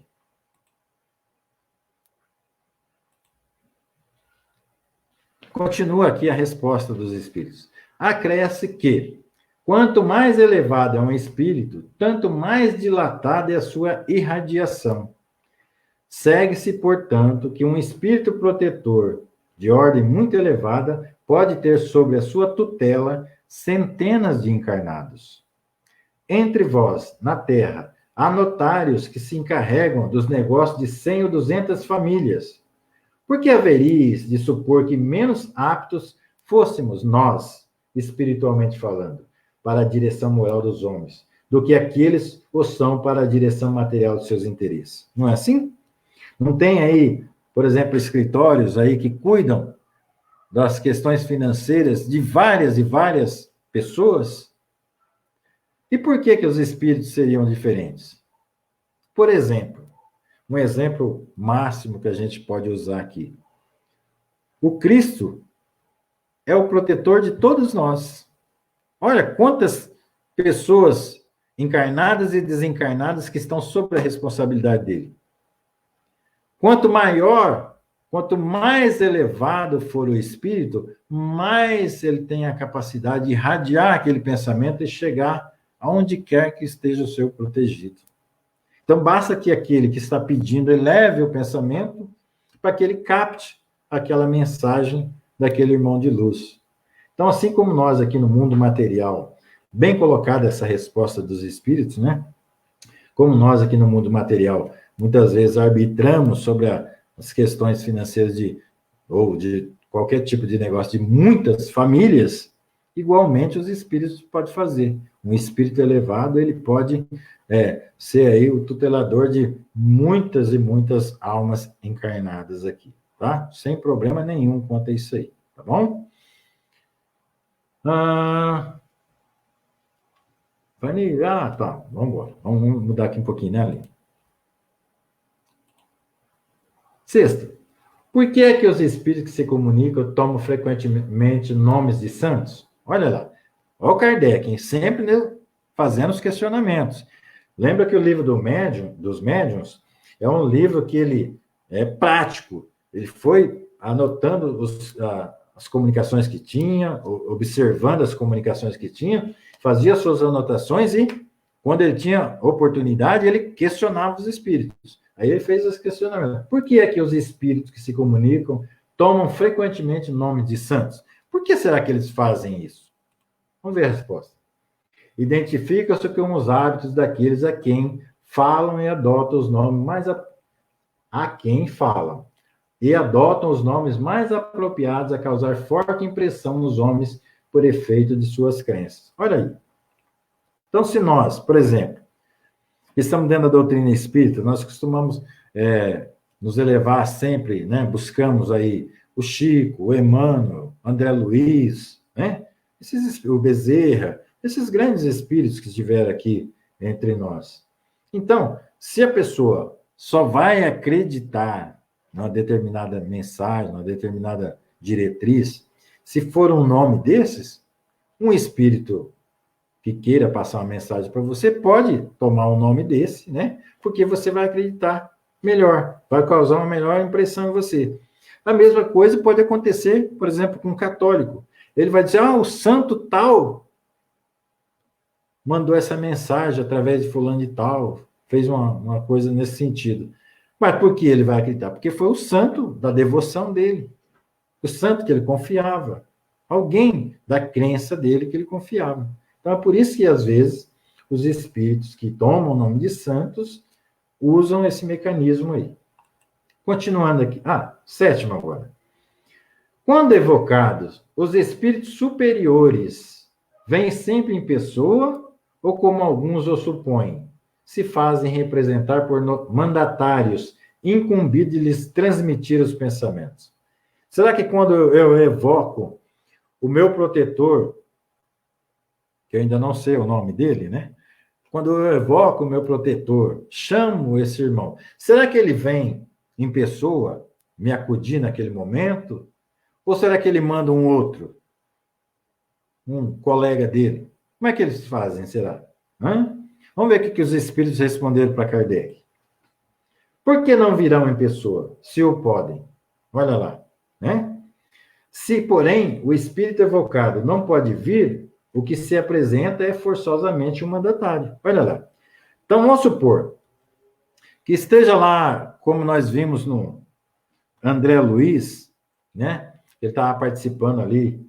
Continua aqui a resposta dos espíritos. Acresce que, quanto mais elevado é um espírito, tanto mais dilatada é a sua irradiação. Segue-se, portanto, que um espírito protetor de ordem muito elevada pode ter sobre a sua tutela centenas de encarnados. Entre vós, na Terra, há notários que se encarregam dos negócios de 100 ou 200 famílias. Por que haveríeis de supor que menos aptos fôssemos nós, espiritualmente falando, para a direção moral dos homens, do que aqueles o são para a direção material dos seus interesses? Não é assim? Não tem aí, por exemplo, escritórios aí que cuidam das questões financeiras de várias e várias pessoas? E por que os espíritos seriam diferentes? Por exemplo, um exemplo máximo que a gente pode usar aqui. O Cristo é o protetor de todos nós. Olha quantas pessoas encarnadas e desencarnadas que estão sob a responsabilidade dele. Quanto mais elevado for o espírito, mais ele tem a capacidade de irradiar aquele pensamento e chegar aonde quer que esteja o seu protegido. Então, basta que aquele que está pedindo eleve o pensamento para que ele capte aquela mensagem daquele irmão de luz. Então, assim como nós aqui no mundo material, bem colocada essa resposta dos espíritos, né? Como nós aqui no mundo material, muitas vezes arbitramos sobre as questões financeiras ou de qualquer tipo de negócio de muitas famílias, igualmente os espíritos podem fazer. Um espírito elevado, ele pode ser aí o tutelador de muitas e muitas almas encarnadas aqui, tá? Sem problema nenhum quanto a isso aí, tá bom? Tá, vamos embora. Vamos mudar aqui um pouquinho, né, Aline? Sexto, por que é que os espíritos que se comunicam tomam frequentemente nomes de santos? Olha lá, olha o Kardec, sempre fazendo os questionamentos. Lembra que o livro dos médiuns é um livro que ele é prático. Ele foi anotando as comunicações que tinha, observando as comunicações que tinha, fazia suas anotações e, quando ele tinha oportunidade, ele questionava os espíritos. Aí ele fez os questionamentos. Por que é que os espíritos que se comunicam tomam frequentemente o nome de santos? Por que será que eles fazem isso? Vamos ver a resposta. Identifica-se com os hábitos daqueles a quem falam e adotam os nomes mais a quem falam e adotam os nomes mais apropriados a causar forte impressão nos homens por efeito de suas crenças. Olha aí. Então, se nós, por exemplo, estamos dentro da doutrina espírita, nós costumamos nos elevar sempre, né? Buscamos aí o Chico, o Emmanuel, André Luiz, né? O Bezerra, esses grandes espíritos que estiveram aqui entre nós. Então, se a pessoa só vai acreditar numa determinada mensagem, numa determinada diretriz, se for um nome desses, um espírito que queira passar uma mensagem para você, pode tomar um nome desse, né? Porque você vai acreditar melhor, vai causar uma melhor impressão em você. A mesma coisa pode acontecer, por exemplo, com um católico. Ele vai dizer, o santo tal mandou essa mensagem através de fulano de tal, fez uma coisa nesse sentido. Mas por que ele vai acreditar? Porque foi o santo da devoção dele, o santo que ele confiava, alguém da crença dele que ele confiava. Então é por isso que, às vezes, os espíritos que tomam o nome de santos usam esse mecanismo aí. Continuando aqui. Sétimo agora. Quando evocados, os espíritos superiores vêm sempre em pessoa ou, como alguns o supõem, se fazem representar por mandatários incumbidos de lhes transmitir os pensamentos? Será que quando eu evoco o meu protetor, que eu ainda não sei o nome dele, né? Quando eu evoco o meu protetor, chamo esse irmão, será que ele vem em pessoa me acudir naquele momento? Ou será que ele manda um outro, um colega dele? Como é que eles fazem, será? Hã? Vamos ver o que os espíritos responderam para Kardec. Por que não virão em pessoa, se o podem? Olha lá, né? Se, porém, o espírito evocado não pode vir, o que se apresenta é forçosamente um mandatário. Olha lá. Então, vamos supor que esteja lá, como nós vimos no André Luiz, né? Ele estava participando ali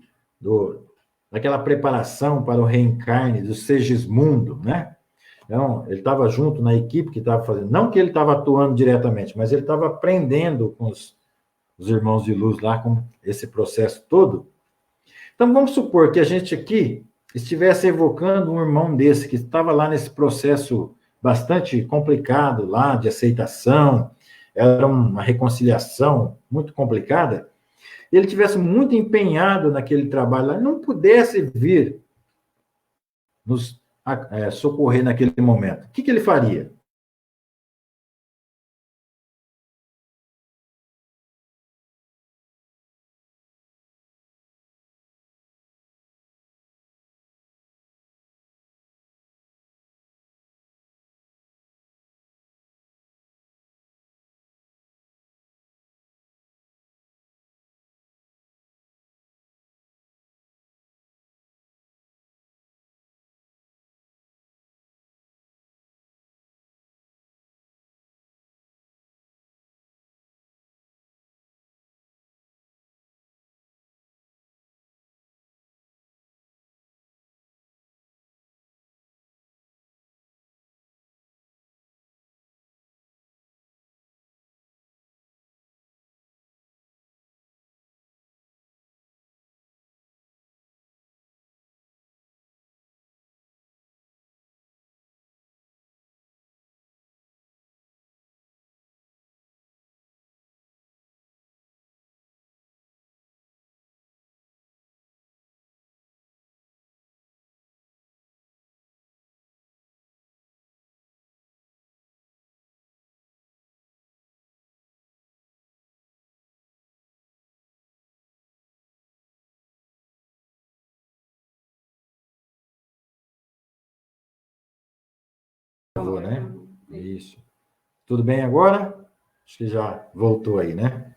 daquela preparação para o reencarne do Segismundo, né? Então, ele estava junto na equipe que estava fazendo, não que ele estava atuando diretamente, mas ele estava aprendendo com os irmãos de luz lá, com esse processo todo. Então, vamos supor que a gente aqui estivesse evocando um irmão desse, que estava lá nesse processo bastante complicado lá, de aceitação, era uma reconciliação muito complicada, e ele tivesse muito empenhado naquele trabalho lá, e não pudesse vir nos socorrer naquele momento. O que ele faria? Travou, né? Isso. Tudo bem agora? Acho que já voltou aí, né?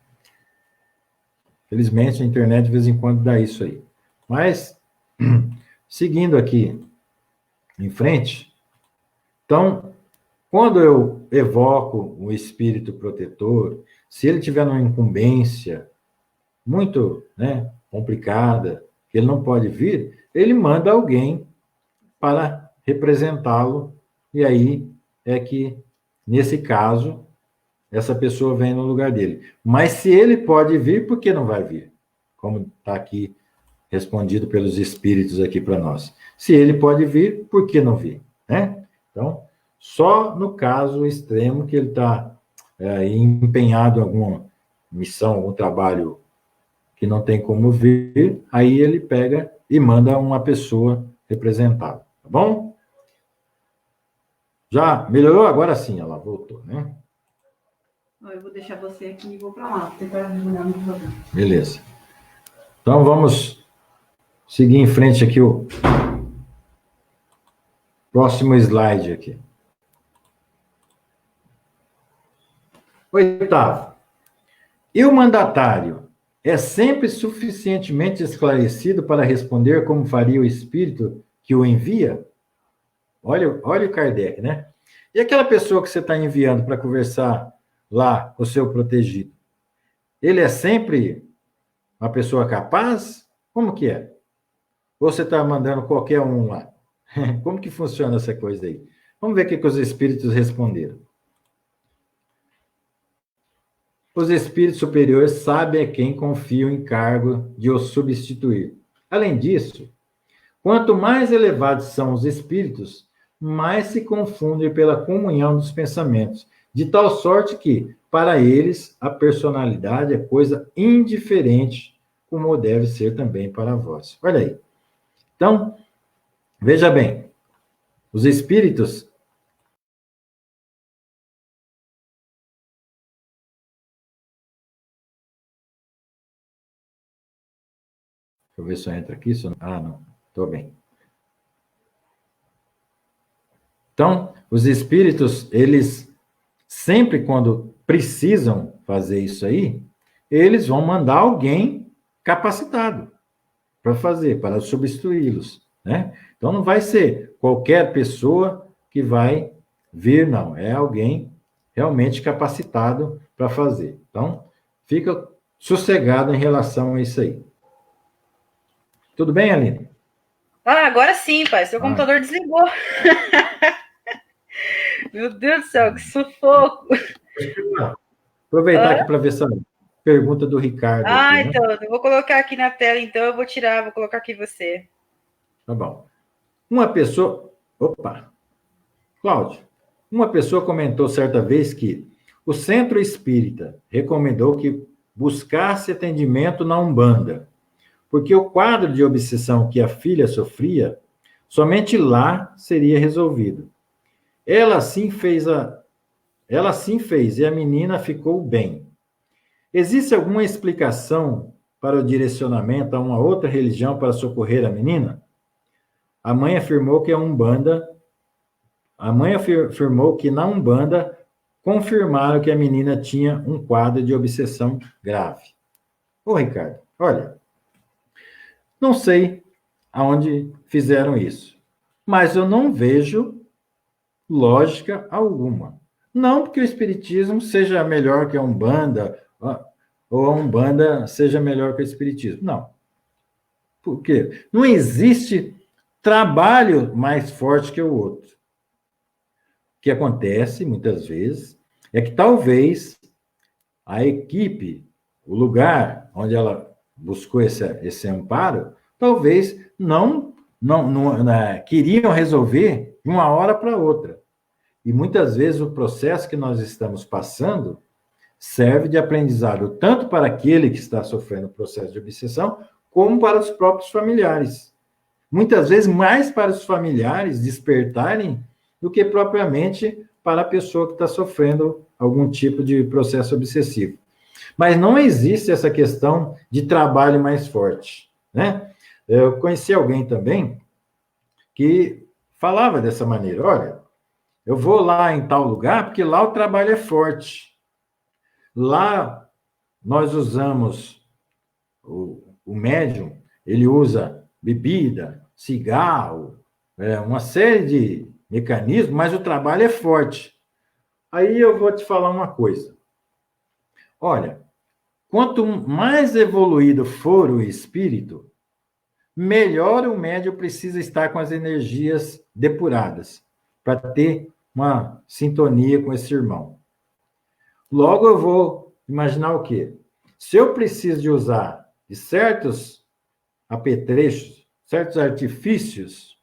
Felizmente, a internet de vez em quando dá isso aí. Mas, seguindo aqui em frente, então, quando eu evoco um espírito protetor, se ele tiver uma incumbência muito, né, complicada, que ele não pode vir, ele manda alguém para representá-lo, e aí é que, nesse caso, essa pessoa vem no lugar dele. Mas se ele pode vir, por que não vai vir? Como está aqui respondido pelos espíritos aqui para nós. Se ele pode vir, por que não vir? Né? Então, só no caso extremo que ele está empenhado em alguma missão, algum trabalho que não tem como vir, aí ele pega e manda uma pessoa representá-lo. Tá bom? Já melhorou? Agora sim, ela voltou, né? Eu vou deixar você aqui e vou para lá, tentar ajudar no programa. Beleza. Então, vamos seguir em frente aqui o próximo slide aqui. Oitavo. E o mandatário é sempre suficientemente esclarecido para responder como faria o espírito que o envia? Olha o Kardec, né? E aquela pessoa que você está enviando para conversar lá com o seu protegido, ele é sempre uma pessoa capaz? Como que é? Ou você está mandando qualquer um lá? Como que funciona essa coisa aí? Vamos ver o que os espíritos responderam. Os espíritos superiores sabem a quem confiam o encargo de o substituir. Além disso, quanto mais elevados são os espíritos, mais se confundem pela comunhão dos pensamentos, de tal sorte que, para eles, a personalidade é coisa indiferente, como deve ser também para vós. Olha aí. Então, veja bem, os espíritos... Deixa eu ver se eu entro aqui. Ah, não. Estou bem. Então, os espíritos, eles sempre quando precisam fazer isso aí, eles vão mandar alguém capacitado para fazer, para substituí-los, né? Então, não vai ser qualquer pessoa que vai vir, não. É alguém realmente capacitado para fazer. Então, fica sossegado em relação a isso aí. Tudo bem, Aline? Ah, agora sim, pai. Seu computador desligou. Meu Deus do céu, que sufoco. Aproveitar aqui para ver essa pergunta do Ricardo. Aqui, então, né? Eu vou colocar aqui na tela, então eu vou tirar, vou colocar aqui você. Tá bom. Uma pessoa... Opa! Cláudio, uma pessoa comentou certa vez que o Centro Espírita recomendou que buscasse atendimento na Umbanda, porque o quadro de obsessão que a filha sofria, somente lá seria resolvido. Ela sim fez e a menina ficou bem. Existe alguma explicação para o direcionamento a uma outra religião para socorrer a menina? A mãe afirmou que na Umbanda confirmaram que a menina tinha um quadro de obsessão grave. Ô, Ricardo, olha, não sei aonde fizeram isso, mas eu não vejo lógica alguma. Não porque o Espiritismo seja melhor que a Umbanda, ou a Umbanda seja melhor que o Espiritismo. Não. Por quê? Não existe trabalho mais forte que o outro. O que acontece, muitas vezes, é que talvez a equipe, o lugar onde ela buscou esse amparo, talvez não queriam resolver de uma hora para outra. E muitas vezes o processo que nós estamos passando serve de aprendizado tanto para aquele que está sofrendo o processo de obsessão, como para os próprios familiares. Muitas vezes mais para os familiares despertarem do que propriamente para a pessoa que está sofrendo algum tipo de processo obsessivo. Mas não existe essa questão de trabalho mais forte, né? Eu conheci alguém também que falava dessa maneira, olha, eu vou lá em tal lugar porque lá o trabalho é forte. Lá nós usamos, o médium, ele usa bebida, cigarro, uma série de mecanismos, mas o trabalho é forte. Aí eu vou te falar uma coisa. Olha, quanto mais evoluído for o espírito, melhor o médium precisa estar com as energias depuradas, para ter uma sintonia com esse irmão. Logo eu vou imaginar o quê? Se eu preciso de usar de certos apetrechos, certos artifícios,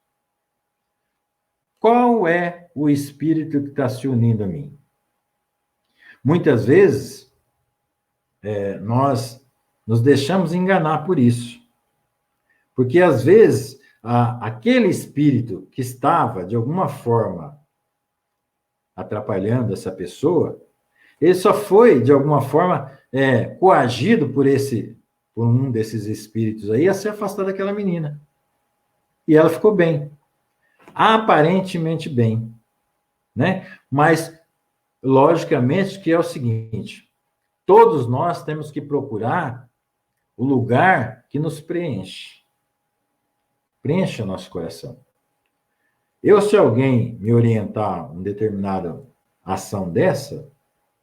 qual é o espírito que está se unindo a mim? Muitas vezes, nós nos deixamos enganar por isso. Porque, às vezes, aquele espírito que estava, de alguma forma, atrapalhando essa pessoa, ele só foi, de alguma forma, coagido por um desses espíritos aí a se afastar daquela menina. E ela ficou bem. Aparentemente bem. Né? Mas, logicamente, que é o seguinte, todos nós temos que procurar o lugar que nos preenche. Preenche o nosso coração. Se alguém me orientar uma determinada ação dessa,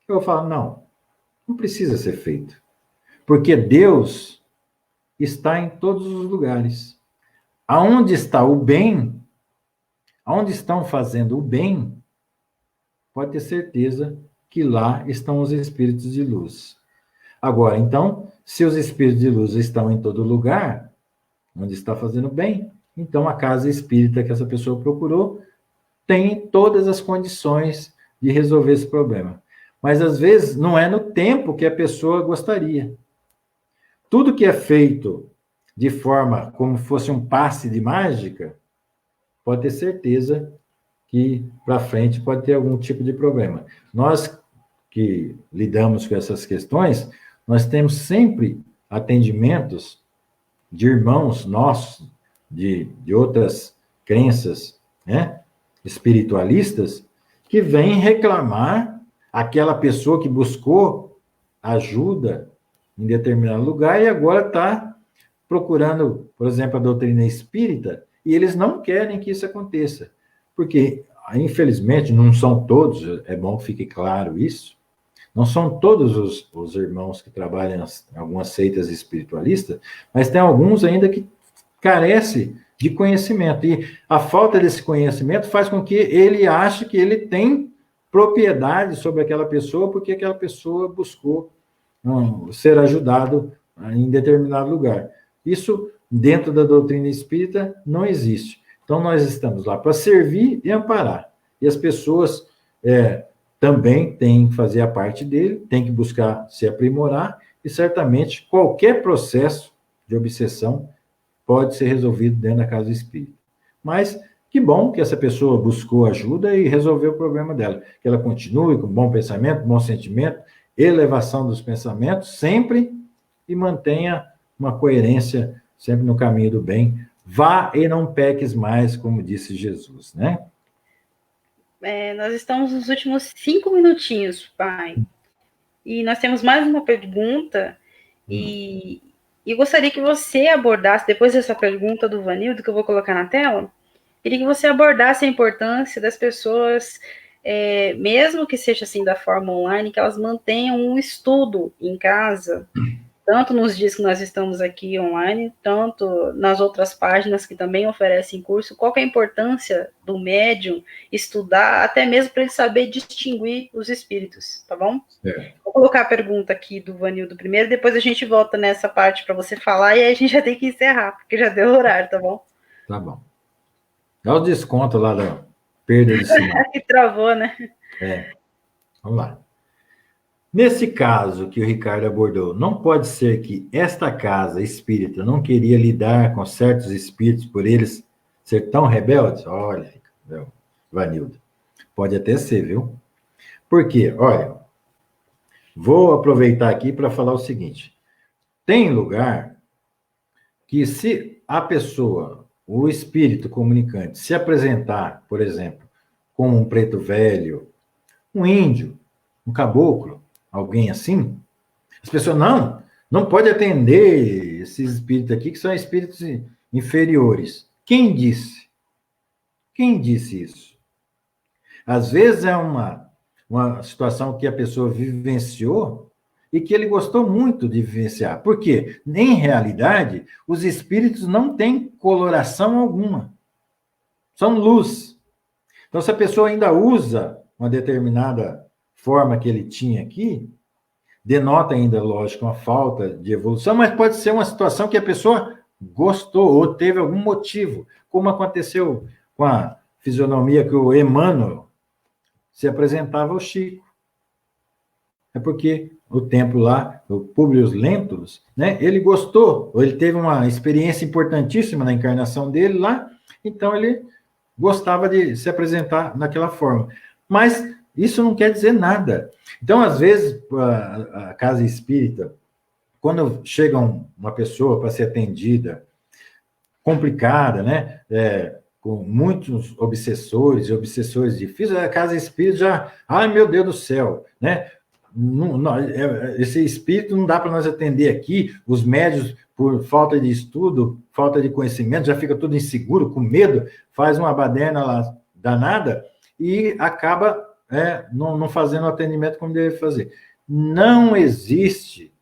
eu vou falar, não precisa ser feito. Porque Deus está em todos os lugares. Aonde está o bem, aonde estão fazendo o bem, pode ter certeza que lá estão os espíritos de luz. Agora, então, se os espíritos de luz estão em todo lugar, onde está fazendo bem, então a casa espírita que essa pessoa procurou tem todas as condições de resolver esse problema. Mas, às vezes, não é no tempo que a pessoa gostaria. Tudo que é feito de forma como fosse um passe de mágica, pode ter certeza que para frente pode ter algum tipo de problema. Nós que lidamos com essas questões, nós temos sempre atendimentos de irmãos nossos, de outras crenças, né, espiritualistas, que vêm reclamar aquela pessoa que buscou ajuda em determinado lugar e agora está procurando, por exemplo, a doutrina espírita, e eles não querem que isso aconteça. Porque, infelizmente, não são todos, é bom que fique claro isso, não são todos os irmãos que trabalham em algumas seitas espiritualistas, mas tem alguns ainda que carecem de conhecimento. E a falta desse conhecimento faz com que ele ache que ele tem propriedade sobre aquela pessoa, porque aquela pessoa buscou ser ajudado em determinado lugar. Isso, dentro da doutrina espírita, não existe. Então, nós estamos lá para servir e amparar. E as pessoas também têm que fazer a parte dele, têm que buscar se aprimorar, e certamente qualquer processo de obsessão pode ser resolvido dentro da casa espírita. Mas que bom que essa pessoa buscou ajuda e resolveu o problema dela. Que ela continue com bom pensamento, bom sentimento, elevação dos pensamentos sempre, e mantenha uma coerência sempre no caminho do bem. Vá e não peques mais, como disse Jesus, né? Nós estamos nos últimos 5 minutinhos, pai. E nós temos mais uma pergunta, e gostaria que você abordasse, depois dessa pergunta do Vanildo, que eu vou colocar na tela, queria que você abordasse a importância das pessoas, mesmo que seja assim da forma online, que elas mantenham um estudo em casa, tanto nos dias que nós estamos aqui online, tanto nas outras páginas que também oferecem curso. Qual que é a importância do médium estudar, até mesmo para ele saber distinguir os espíritos, tá bom? Vou colocar a pergunta aqui do Vanildo primeiro, depois a gente volta nessa parte para você falar, e aí a gente já tem que encerrar, porque já deu o horário, tá bom? Tá bom. Dá o desconto lá da perda de sinal. Que travou, né? Vamos lá. Nesse caso que o Ricardo abordou, não pode ser que esta casa espírita não queria lidar com certos espíritos por eles ser tão rebeldes? Olha, Vanildo, pode até ser, viu? Por quê? Olha, vou aproveitar aqui para falar o seguinte. Tem lugar que se a pessoa, o espírito comunicante, se apresentar, por exemplo, como um preto velho, um índio, um caboclo, alguém assim, as pessoas, não pode atender esses espíritos aqui, que são espíritos inferiores. Quem disse? Quem disse isso? Às vezes é uma situação que a pessoa vivenciou e que ele gostou muito de vivenciar. Por quê? Em realidade, os espíritos não têm coloração alguma. São luz. Então, se a pessoa ainda usa uma determinada forma que ele tinha aqui, denota ainda, lógico, uma falta de evolução, mas pode ser uma situação que a pessoa gostou ou teve algum motivo, como aconteceu com a fisionomia que o Emmanuel se apresentava ao Chico. É porque o templo lá, o Publius Lentulus, né, ele gostou, ou ele teve uma experiência importantíssima na encarnação dele lá, então ele gostava de se apresentar daquela forma. Mas isso não quer dizer nada. Então, às vezes, a casa espírita, quando chega uma pessoa para ser atendida, complicada, né? Com muitos obsessores e obsessores difíceis, a casa espírita já, ai meu Deus do céu, né? Esse espírito não dá para nós atender aqui, os médios, por falta de estudo, falta de conhecimento, já fica tudo inseguro, com medo, faz uma baderna lá danada e acaba não fazendo o atendimento como deve fazer. Não existe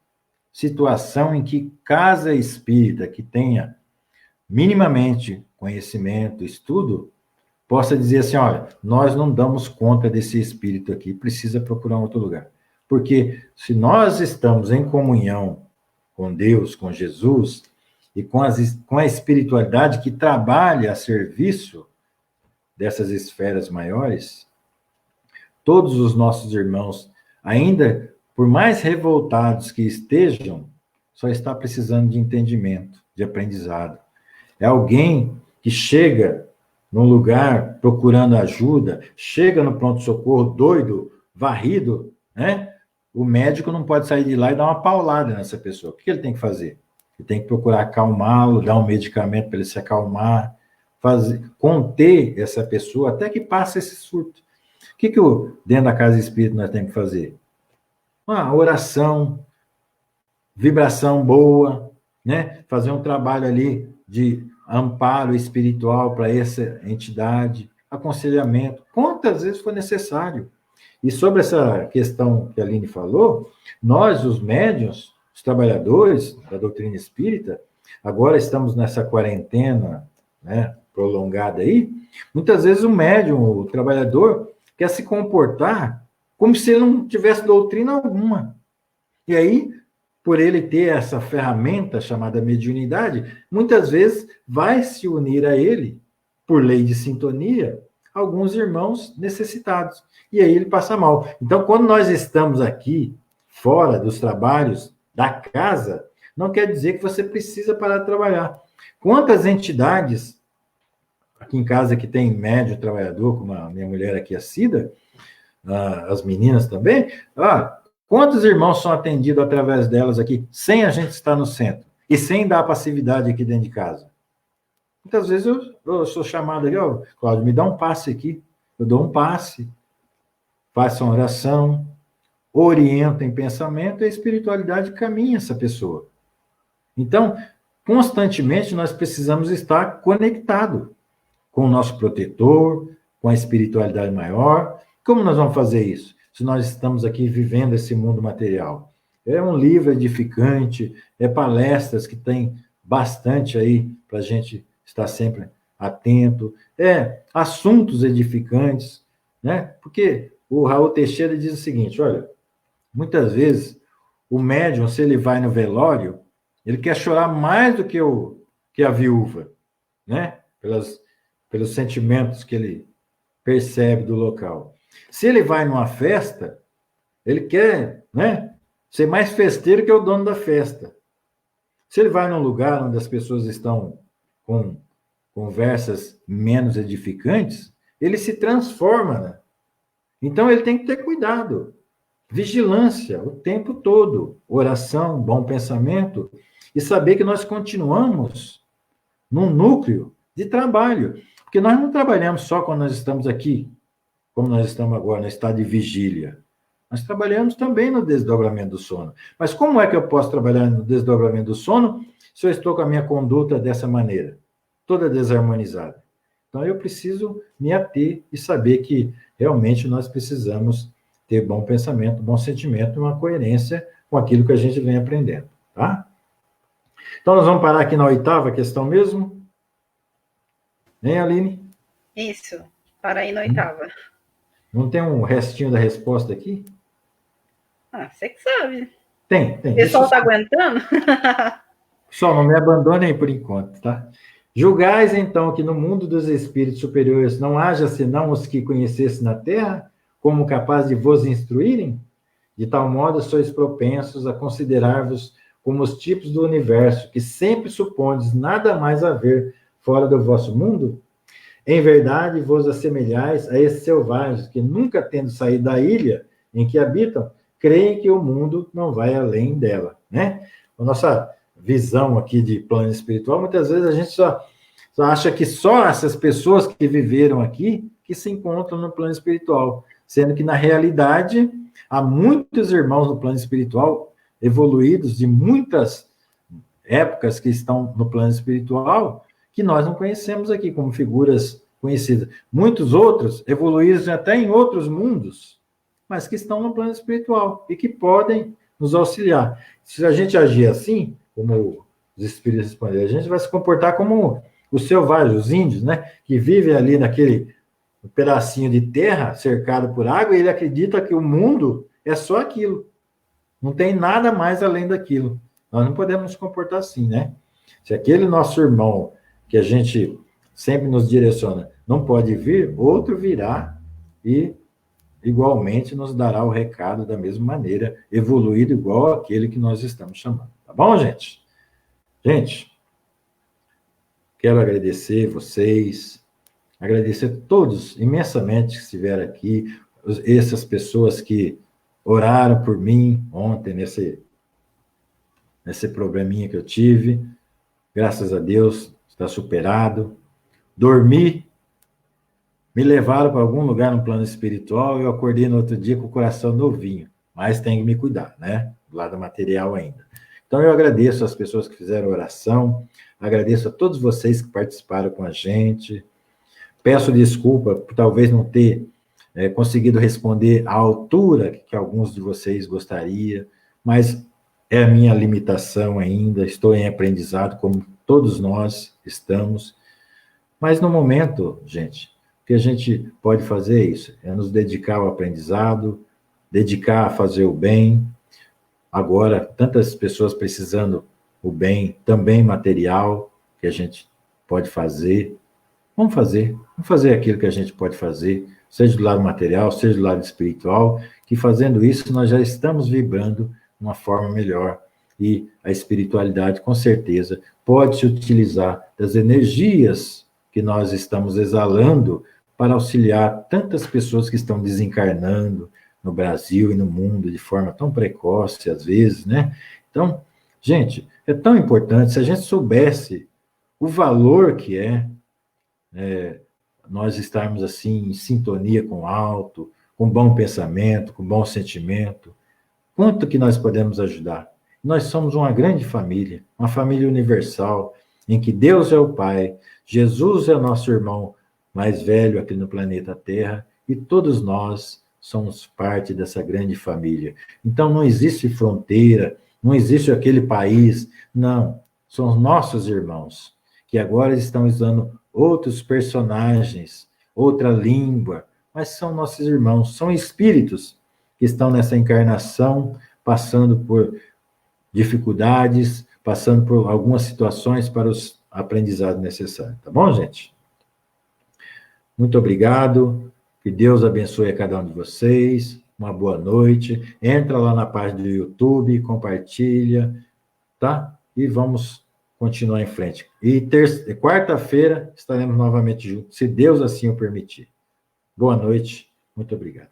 situação em que casa espírita que tenha minimamente conhecimento, estudo, possa dizer assim, olha, nós não damos conta desse espírito aqui, precisa procurar um outro lugar. Porque se nós estamos em comunhão com Deus, com Jesus, e com a espiritualidade que trabalha a serviço dessas esferas maiores, todos os nossos irmãos, ainda por mais revoltados que estejam, só está precisando de entendimento, de aprendizado. É alguém que chega num lugar procurando ajuda, chega no pronto-socorro doido, varrido, né? O médico não pode sair de lá e dar uma paulada nessa pessoa. O que ele tem que fazer? Ele tem que procurar acalmá-lo, dar um medicamento para ele se acalmar, conter essa pessoa até que passe esse surto. O que dentro da casa espírita nós temos que fazer? Uma oração, vibração boa, né? Fazer um trabalho ali de amparo espiritual para essa entidade, aconselhamento, quantas vezes for necessário. E sobre essa questão que a Aline falou, nós, os médiuns, os trabalhadores da doutrina espírita, agora estamos nessa quarentena, né, prolongada aí, muitas vezes o médium, o trabalhador, quer se comportar como se ele não tivesse doutrina alguma. E aí, por ele ter essa ferramenta chamada mediunidade, muitas vezes vai se unir a ele, por lei de sintonia, alguns irmãos necessitados. E aí ele passa mal. Então, quando nós estamos aqui, fora dos trabalhos da casa, não quer dizer que você precisa parar de trabalhar. Quantas entidades, aqui em casa que tem médium trabalhador, como a minha mulher aqui, a Cida, as meninas também, quantos irmãos são atendidos através delas aqui, sem a gente estar no centro, e sem dar passividade aqui dentro de casa? Muitas vezes eu sou chamado aqui, Cláudio, me dá um passe aqui. Eu dou um passe, faço uma oração, oriento em pensamento, e a espiritualidade caminha essa pessoa. Então, constantemente nós precisamos estar conectado com o nosso protetor, com a espiritualidade maior. Como nós vamos fazer isso? Se nós estamos aqui vivendo esse mundo material. É um livro edificante, é palestras que tem bastante aí para a gente estar sempre atento, assuntos edificantes, né? Porque o Raul Teixeira diz o seguinte, olha, muitas vezes o médium, se ele vai no velório, ele quer chorar mais do que a viúva, né? Pelos sentimentos que ele percebe do local. Se ele vai numa festa, ele quer, né, ser mais festeiro que o dono da festa. Se ele vai num lugar onde as pessoas estão com conversas menos edificantes, ele se transforma, né? Então ele tem que ter cuidado, vigilância o tempo todo, oração, bom pensamento, e saber que nós continuamos num núcleo de trabalho, porque nós não trabalhamos só quando nós estamos aqui como nós estamos agora, no estado de vigília. Nós trabalhamos também no desdobramento do sono. Mas como é que eu posso trabalhar no desdobramento do sono se eu estou com a minha conduta dessa maneira, toda desarmonizada? Então, eu preciso me ater e saber que realmente nós precisamos ter bom pensamento, bom sentimento, uma coerência com aquilo que a gente vem aprendendo, tá? Então, nós vamos parar aqui na 8ª questão mesmo. Hein, Aline? Isso, para aí na 8ª. Não tem um restinho da resposta aqui? Ah, você que sabe. Tem. O pessoal está aguentando? Só não me abandonem por enquanto, tá? Julgais, então, que no mundo dos espíritos superiores não haja senão os que conhecessem na terra, como capazes de vos instruírem? De tal modo sois propensos a considerar-vos como os tipos do universo, que sempre supondes nada mais haver fora do vosso mundo? Em verdade, vos assemelhais a esses selvagens que, nunca tendo saído da ilha em que habitam, creem que o mundo não vai além dela, né? A nossa visão aqui de plano espiritual, muitas vezes a gente só acha que só essas pessoas que viveram aqui que se encontram no plano espiritual, sendo que, na realidade, há muitos irmãos no plano espiritual evoluídos de muitas épocas que estão no plano espiritual que nós não conhecemos aqui como figuras conhecidas. Muitos outros evoluídos até em outros mundos, mas que estão no plano espiritual e que podem nos auxiliar. Se a gente agir assim, como os espíritos responderam, a gente vai se comportar como os selvagens, os índios, né? Que vivem ali naquele pedacinho de terra cercado por água e ele acredita que o mundo é só aquilo. Não tem nada mais além daquilo. Nós não podemos nos comportar assim, né? Se aquele nosso irmão que a gente sempre nos direciona não pode vir, outro virá e igualmente nos dará o recado da mesma maneira, evoluído igual aquele que nós estamos chamando. Tá bom, gente? Gente, quero agradecer vocês, agradecer a todos imensamente que estiveram aqui, essas pessoas que oraram por mim ontem nesse probleminha que eu tive. Graças a Deus, está superado. Dormi, me levaram para algum lugar no plano espiritual, eu acordei no outro dia com o coração novinho, mas tem que me cuidar, né? Do lado material ainda. Então, eu agradeço as pessoas que fizeram oração, agradeço a todos vocês que participaram com a gente, peço desculpa por talvez não ter conseguido responder à altura que alguns de vocês gostariam, mas é a minha limitação ainda, estou em aprendizado, como todos nós estamos. Mas no momento, gente, o que a gente pode fazer é isso, é nos dedicar ao aprendizado, dedicar a fazer o bem. Agora, tantas pessoas precisando o bem, também material, que a gente pode fazer. Vamos fazer aquilo que a gente pode fazer, seja do lado material, seja do lado espiritual, que fazendo isso nós já estamos vibrando de uma forma melhor. E a espiritualidade, com certeza, pode se utilizar das energias que nós estamos exalando para auxiliar tantas pessoas que estão desencarnando no Brasil e no mundo de forma tão precoce, às vezes, né? Então, gente, é tão importante, se a gente soubesse o valor que nós estarmos assim em sintonia com o alto, com bom pensamento, com bom sentimento, quanto que nós podemos ajudar? Nós somos uma grande família, uma família universal, em que Deus é o Pai, Jesus é o nosso irmão mais velho aqui no planeta Terra, e todos nós somos parte dessa grande família. Então não existe fronteira, não existe aquele país, não, são nossos irmãos, que agora estão usando outros personagens, outra língua, mas são nossos irmãos, são espíritos que estão nessa encarnação, passando por dificuldades, passando por algumas situações para os aprendizados necessários. Tá bom, gente? Muito obrigado. Que Deus abençoe a cada um de vocês. Uma boa noite. Entra lá na página do YouTube, compartilha, tá? E vamos continuar em frente. E quarta-feira estaremos novamente juntos, se Deus assim o permitir. Boa noite. Muito obrigado.